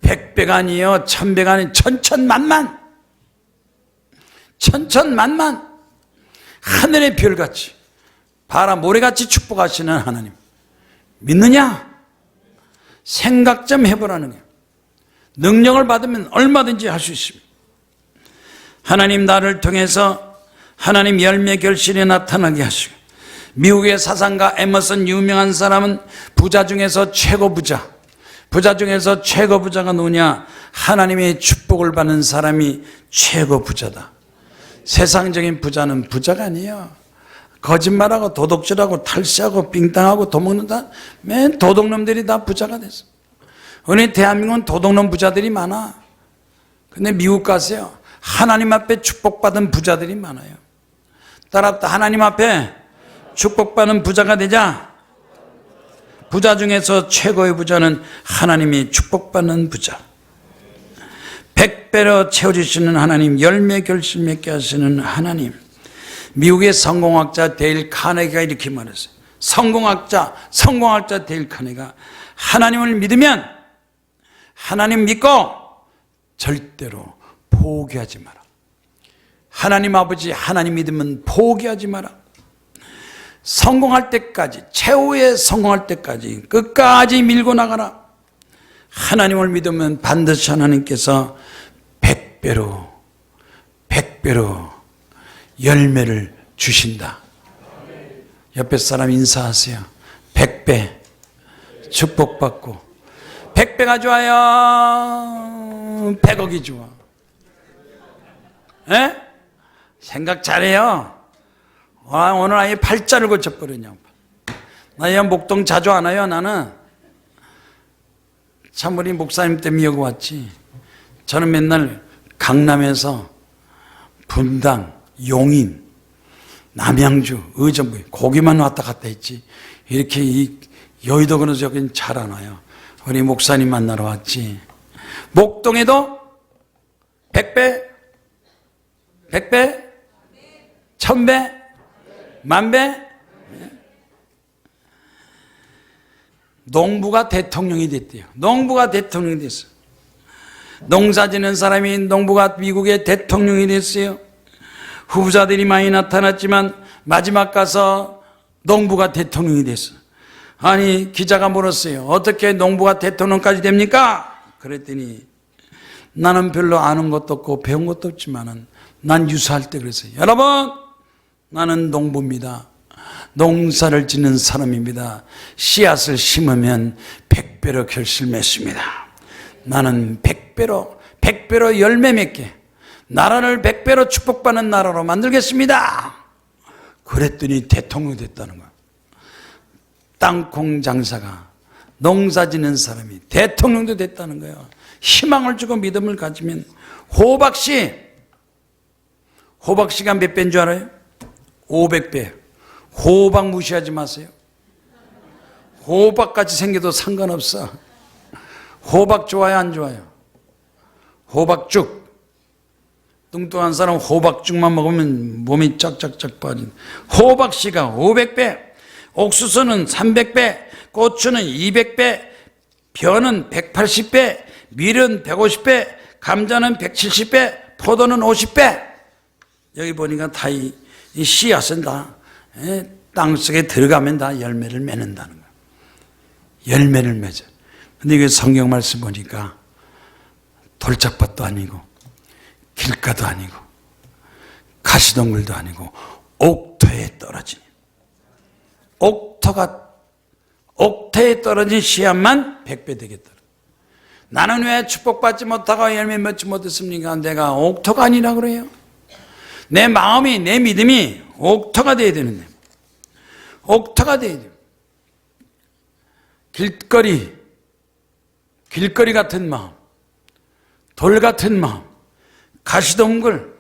백배가 아니요 천배가 아니요 천천만만 천천만만 하늘의 별같이 바람 모래같이 축복하시는 하나님 믿느냐? 생각 좀 해보라는 거예요. 능력을 받으면 얼마든지 할 수 있습니다. 하나님 나를 통해서 하나님 열매 결실에 나타나게 하시고 미국의 사상가 에머슨 유명한 사람은 부자 중에서 최고 부자 중에서 최고 부자가 누구냐? 하나님의 축복을 받는 사람이 최고 부자다. 세상적인 부자는 부자가 아니에요. 거짓말하고 도둑질하고 탈세하고 빙땅하고 도먹는다. 맨 도둑놈들이 다 부자가 됐어. 우리 대한민국은 도둑놈 부자들이 많아. 근데 미국 가세요. 하나님 앞에 축복받은 부자들이 많아요. 따라서 하나님 앞에 축복받는 부자가 되자. 부자 중에서 최고의 부자는 하나님이 축복받는 부자. 100배로 채워주시는 하나님, 열매 결실 맺게 하시는 하나님. 미국의 성공학자 데일 카네기가 이렇게 말했어요. 성공학자 데일 카네기가 하나님을 믿으면 하나님 믿고 절대로 포기하지 마라. 하나님 아버지 하나님 믿으면 포기하지 마라. 성공할 때까지 최후의 성공할 때까지 끝까지 밀고 나가라. 하나님을 믿으면 반드시 하나님께서 100배로 열매를 주신다. 옆에 사람 인사하세요. 100배 축복받고 100배가 좋아요? 100억이 좋아? 에? 생각 잘해요. 와, 오늘 아예 팔자를 고쳐버리냐. 나 이 목동 자주 안 와요. 나는 참 우리 목사님 때문에 여기 왔지. 저는 맨날 강남에서 분당, 용인, 남양주, 의정부 거기만 왔다 갔다 했지. 이렇게 이 여의도 그런 저긴 잘 안 와요. 우리 목사님 만나러 왔지. 목동에도 100배, 1000배, 만배. 농부가 대통령이 됐대요. 농부가 대통령이 됐어요. 농사 지는 사람이 농부가 미국의 대통령이 됐어요. 후보자들이 많이 나타났지만 마지막 가서 농부가 대통령이 됐어요. 아니 기자가 물었어요. 어떻게 농부가 대통령까지 됩니까? 그랬더니 나는 별로 아는 것도 없고 배운 것도 없지만은 난 유사할 때 그랬어요. 여러분 나는 농부입니다. 농사를 짓는 사람입니다. 씨앗을 심으면 100배로 결실 맺습니다. 나는 100배로 열매 맺게 나라를 100배로 축복받는 나라로 만들겠습니다. 그랬더니 대통령이 됐다는 거야. 땅콩 장사가 농사 짓는 사람이 대통령도 됐다는 거예요. 희망을 주고 믿음을 가지면 호박씨가 몇 배인 줄 알아요? 500배. 호박 무시하지 마세요. 호박같이 생겨도 상관없어. 호박 좋아요 안 좋아요? 호박죽. 뚱뚱한 사람 호박죽만 먹으면 몸이 쫙쫙쫙 빠진. 호박씨가 500배, 옥수수는 300배, 고추는 200배, 벼는 180배, 밀은 150배, 감자는 170배, 포도는 50배. 여기 보니까 다 이 씨앗은 다 땅속에 들어가면 다 열매를 맺는다는 거예요. 열매를 맺어. 근데 이게 성경 말씀 보니까 돌짝밭도 아니고 길가도 아니고 가시덩굴도 아니고 옥토에 떨어진 옥토에 떨어진 씨앗만 100배 되겠다. 나는 왜 축복받지 못하고 열매 맺지 못했습니까? 내가 옥토가 아니라 그래요. 내 마음이 내 믿음이 옥토가 돼야 되는데 옥토가 돼야 돼요. 길거리 같은 마음, 돌 같은 마음, 가시덩굴,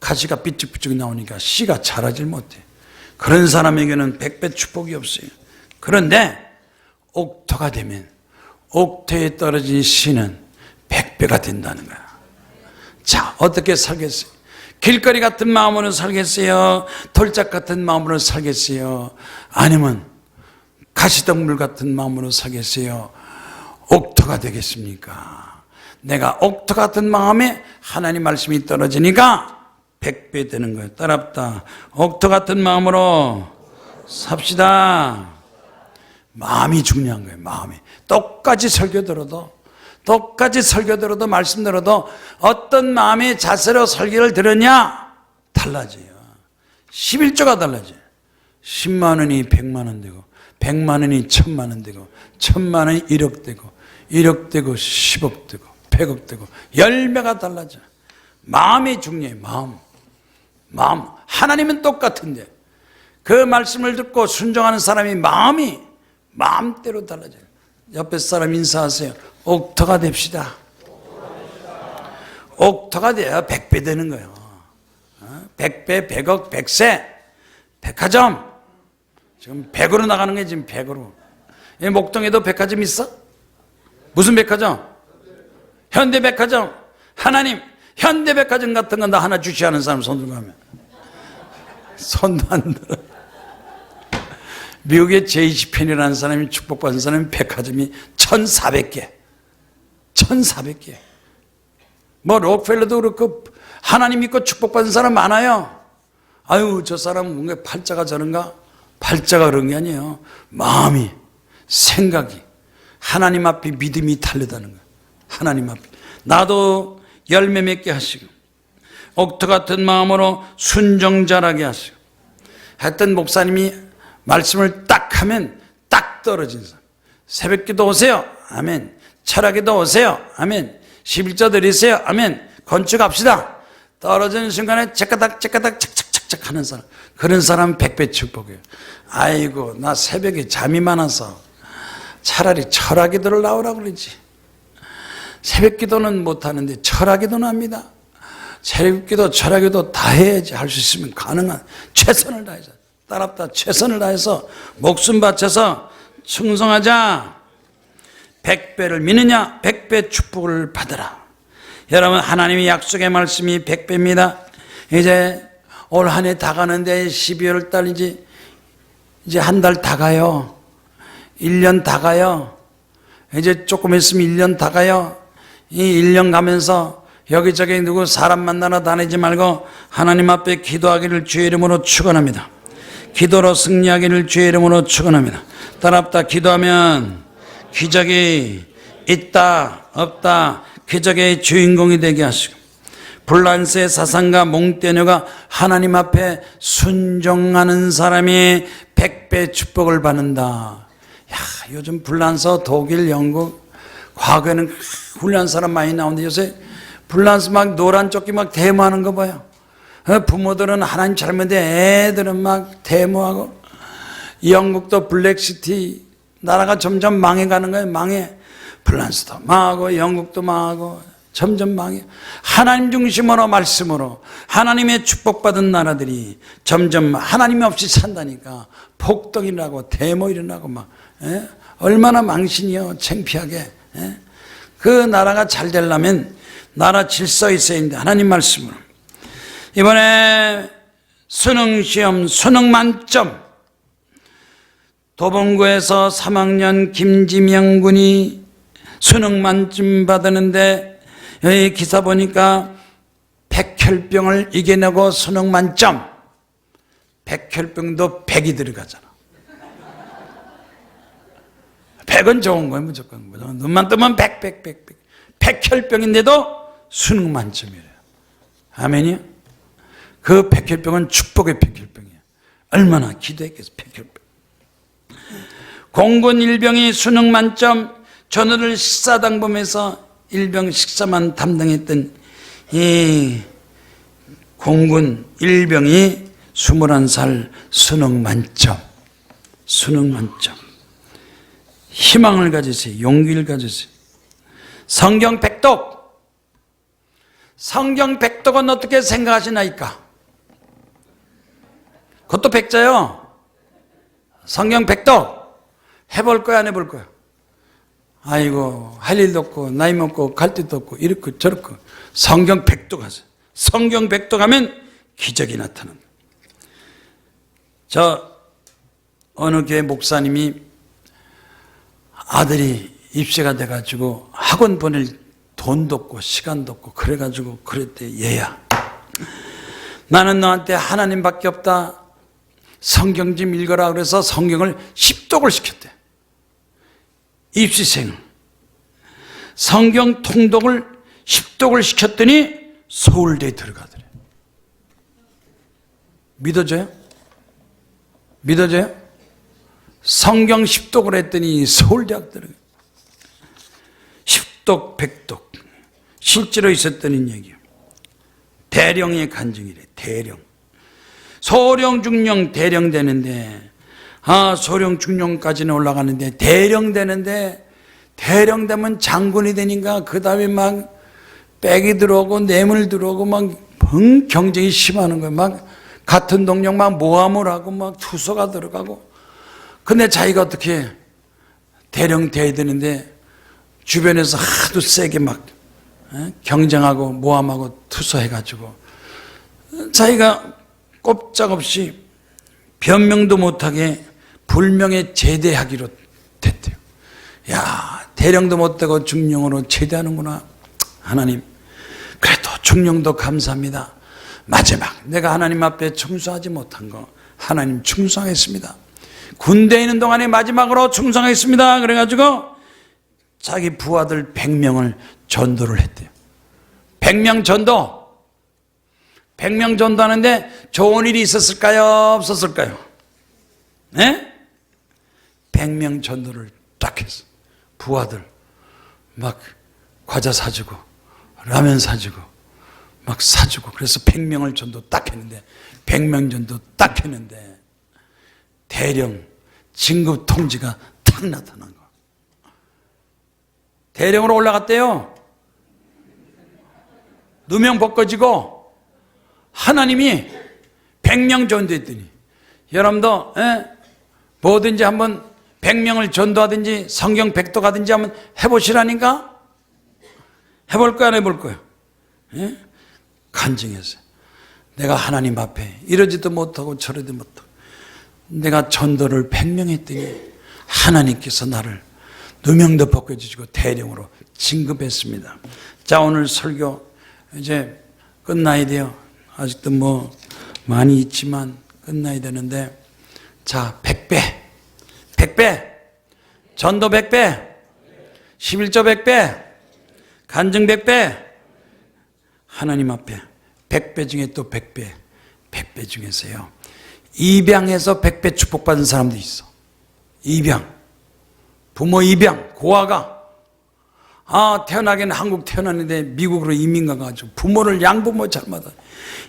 가시가 삐쭉삐쭉 나오니까 씨가 자라질 못해. 그런 사람에게는 100배 축복이 없어요. 그런데 옥토가 되면 옥토에 떨어진 씨는 100배가 된다는 거야. 자, 어떻게 살겠어요? 길거리 같은 마음으로 살겠어요? 돌짝 같은 마음으로 살겠어요? 아니면 가시덤불 같은 마음으로 살겠어요? 옥토가 되겠습니까? 내가 옥토 같은 마음에 하나님 말씀이 떨어지니까 100배 되는 거예요. 따랍다. 옥토 같은 마음으로 삽시다. 마음이 중요한 거예요. 마음이. 똑같이 설교 들어도 말씀 들어도 어떤 마음의 자세로 설교를 들으냐 달라져요. 11조가 달라져요. 10만 원이 100만 원 되고 100만 원이 1000만 원 되고 1000만 원이 1억 되고 1억 되고 10억 되고 100억 되고 열매가 달라져요. 마음이 중요해요. 마음. 하나님은 똑같은데 그 말씀을 듣고 순종하는 사람이 마음이 마음대로 달라져요. 옆에 사람 인사하세요. 옥토가 됩시다. 옥토가 돼야 100배 되는 거예요. 100배, 100억, 100세, 백화점. 지금 100으로 나가는 게 지금 100으로. 목동에도 백화점 있어? 무슨 백화점? 현대백화점. 하나님, 현대백화점 같은 건 나 하나 주시하는 사람 손 들고 하면. 손도 안 들어. 미국의 제이지펜이라는 사람이 축복받은 사람이 백화점이 1400개. 1400개. 뭐 록펠러도 그렇고 하나님 믿고 축복받은 사람 많아요. 아유, 저 사람은 뭔가 팔자가 저런가? 팔자가 그런 게 아니에요. 마음이, 생각이 하나님 앞에 믿음이 달려다는 거예요. 하나님 앞에. 나도 열매 맺게 하시고 옥토 같은 마음으로 순종자라게 하시고 했던 목사님이 말씀을 딱 하면 딱 떨어진 사람. 새벽기도 오세요. 아멘. 철학기도 오세요. 아멘. 11조 드리세요. 아멘. 건축합시다. 떨어지는 순간에 째까닥 착착착착 하는 사람. 그런 사람은 100배 축복이에요. 아이고, 나 새벽에 잠이 많아서 차라리 철학기도를 나오라고 그러지. 새벽기도는 못하는데 철학기도는 합니다. 새벽기도 철학기도 다 해야지. 할 수 있으면 가능한 최선을 다해서 따랍다. 최선을 다해서 목숨 바쳐서 충성하자. 100배를 믿느냐? 100배 축복을 받으라. 여러분, 하나님의 약속의 말씀이 100배입니다. 이제 올 한 해 다 가는데 12월 달이지 이제 한 달 다 가요. 1년 다 가요. 이제 조금 있으면 1년 다 가요. 이 1년 가면서 여기저기 누구 사람 만나러 다니지 말고 하나님 앞에 기도하기를 주의 이름으로 축원합니다. 기도로 승리하기를 주의 이름으로 축원합니다. 따랍다. 기도하면 기적이 있다 없다 기적의 주인공이 되게 하시고 불란스의 사상가 몽테뉴가 하나님 앞에 순종하는 사람이 100배 축복을 받는다. 야, 요즘 불란서, 독일, 영국 과거에는 훌륭한 사람 많이 나오는데 요새 불란서 막 노란 조끼 막 데모하는 거 봐요. 부모들은 하나님 잘못해 애들은 막 데모하고 영국도 블랙시티 나라가 점점 망해가는 거예요. 망해. 불란스도 망하고 영국도 망하고 점점 망해. 하나님 중심으로 말씀으로 하나님의 축복받은 나라들이 점점 하나님 없이 산다니까 폭동 일어나고 데모 일어나고 막 얼마나 망신이요. 창피하게. 그 나라가 잘 되려면 나라 질서 있어야 하는데 하나님 말씀으로 이번에 수능시험 수능 만점 도봉구에서 3학년 김지명 군이 수능 만점 받았는데 여기 기사 보니까 백혈병을 이겨내고 수능 만점. 백혈병도 100이 들어가잖아. 100은 좋은 거예요. 무조건. 눈만 뜨면 100. 백혈병인데도 수능 만점이래요. 아멘이요? 그 백혈병은 축복의 백혈병이에요. 얼마나 기도했겠어. 백혈병. 공군 일병이 수능 만점. 전우를 식사당범에서 일병 식사만 담당했던 이 공군 일병이 21살 수능 만점. 수능 만점. 희망을 가지세요. 용기를 가지세요. 성경 백독. 성경 백독은 어떻게 생각하시나이까? 그것도 백자요. 성경 백독. 해볼 거야, 안 해볼 거야? 아이고 할 일도 없고 나이 먹고 갈 데도 없고 이렇고 저렇고 성경 100도 가세요. 성경 100도 가면 기적이 나타납니다. 저 어느 교회 목사님이 아들이 입시가 돼가지고 학원 보낼 돈도 없고 시간도 없고 그래가지고 그랬대. 얘야, 나는 너한테 하나님밖에 없다. 성경 좀 읽어라. 그래서 성경을 10독을 시켰대. 입시생을. 성경 통독을 10독을 시켰더니 서울대에 들어가더래. 믿어져요? 믿어져요? 성경 10독을 했더니 서울대학 들어가요. 10독, 100독. 실제로 있었던 얘기예요. 대령의 간증이래. 대령. 소령, 중령, 대령 되는데, 소령, 중령까지는 올라가는데, 대령 되는데, 대령 되면 장군이 되니까, 그 다음에 막, 백이 들어오고, 뇌물 들어오고, 막, 경쟁이 심하는 거예요. 막, 같은 동력 막 모함을 하고, 막, 투서가 들어가고. 근데 자기가 어떻게, 대령 돼야 되는데, 주변에서 하도 세게 막, 경쟁하고, 모함하고, 투서해가지고, 자기가 꼼짝없이 변명도 못하게 불명예 제대하기로 됐대요. 야, 대령도 못되고 중령으로 제대하는구나. 하나님, 그래도 중령도 감사합니다. 마지막 내가 하나님 앞에 충성하지 못한 거 하나님 충성하겠습니다. 군대에 있는 동안에 마지막으로 충성하겠습니다. 그래가지고 자기 부하들 100명을 전도를 했대요. 100명 전도. 100명 전도하는데 좋은 일이 있었을까요? 없었을까요? 네? 100명 전도를 딱 했어. 부하들 막 과자 사주고 라면 사주고 막 사주고 그래서 100명을 전도 딱 했는데 100명 전도 딱 했는데 대령 진급 통지가 탁 나타난 거. 대령으로 올라갔대요. 누명 벗겨지고 하나님이 100명 전도했더니 여러분도 뭐든지 한번 100명을 전도하든지 성경 100도 가든지 한번 해보시라니까? 해볼 거야 안 해볼 거야? 간증했어요. 내가 하나님 앞에 이러지도 못하고 저러지도 못하고 내가 전도를 100명 했더니 하나님께서 나를 누명도 벗겨주시고 대령으로 진급했습니다. 자, 오늘 설교 이제 끝나야 돼요. 아직도 뭐 많이 있지만 끝나야 되는데, 자, 100배, 100배, 전도 100배, 11조 100배, 간증 100배, 하나님 앞에 100배 중에 또 100배, 100배 중에서요, 입양해서 100배 축복받은 사람도 있어. 입양, 부모 입양, 고아가 태어나기는 한국 태어났는데 미국으로 이민 가가지고 부모를 양부모 잘못하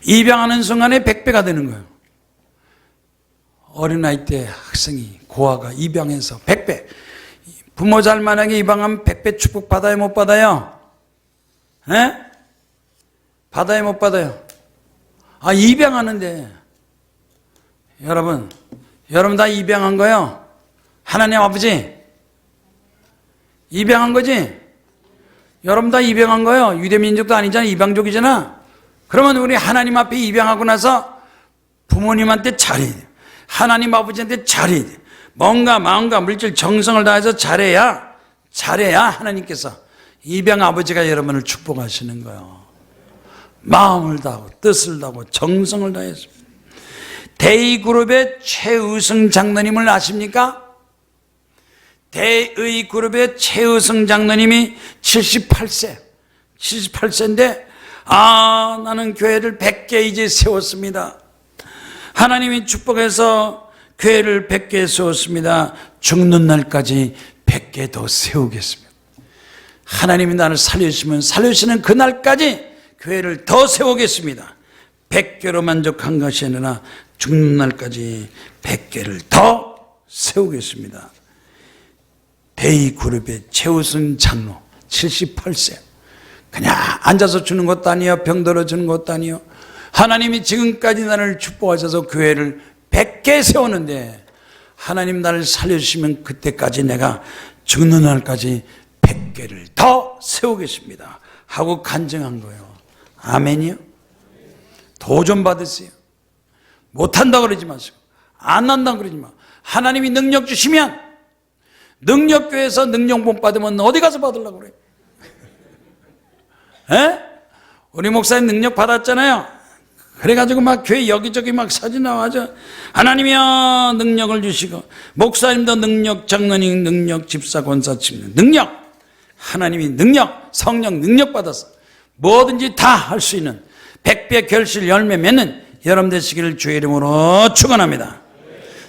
입양하는 순간에 100배가 되는 거예요. 어린아이 때 학생이 고아가 입양해서 100배 부모 잘 만약에 입양하면 100배 축복 받아요 못 받아요? 네? 받아요 못 받아요? 입양하는데 여러분 다 입양한 거예요. 하나님 아버지 입양한 거지? 여러분 다 입양한 거예요. 유대민족도 아니잖아. 이방족이잖아. 그러면 우리 하나님 앞에 입양하고 나서 부모님한테 잘해야 돼. 하나님 아버지한테 잘해야 돼. 뭔가 마음과 물질 정성을 다해서 잘해야 하나님께서 입양 아버지가 여러분을 축복하시는 거예요. 마음을 다하고 뜻을 다하고 정성을 다해서. 대의그룹의 최우승 장로님을 아십니까? 대의그룹의 최우승 장로님이 78세인데 나는 교회를 100개 이제 세웠습니다. 하나님이 축복해서 교회를 100개 세웠습니다. 죽는 날까지 100개 더 세우겠습니다. 하나님이 나를 살려주시는 그날까지 교회를 더 세우겠습니다. 100개로 만족한 것이 아니라 죽는 날까지 100개를 더 세우겠습니다. 대의그룹의 최우승 장로 78세. 그냥 앉아서 주는 것도 아니요, 병들어 주는 것도 아니요. 하나님이 지금까지 나를 축복하셔서 교회를 100개 세우는데 하나님 나를 살려주시면 그때까지 내가 죽는 날까지 관계를 더 세우겠습니다 하고 간증한 거예요. 아멘이요? 도전 받으세요. 못한다 그러지 마시고, 안 한다 그러지 마. 하나님이 능력 주시면, 능력교회에서 능력 못 받으면 어디 가서 받으려고 그래요? 에? 우리 목사님 능력 받았잖아요. 그래가지고 막 교회 여기저기 막 사진 나와서 하나님이여 능력을 주시고, 목사님도 능력, 장로님 능력, 집사, 권사, 집사 능력, 하나님이 능력, 성령 능력 받아서 뭐든지 다 할 수 있는 100배 결실 열매 맺는 여러분 되시기를 주의 이름으로 축원합니다.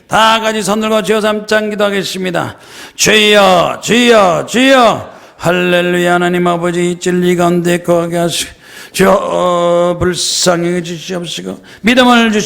다 같이 손 들고 주여 삼창 기도하겠습니다. 주여 주여 주여 할렐루야. 하나님 아버지 진리 가운데 거하게 하시고 주여 불쌍히 주시옵시고 믿음을 주시옵시고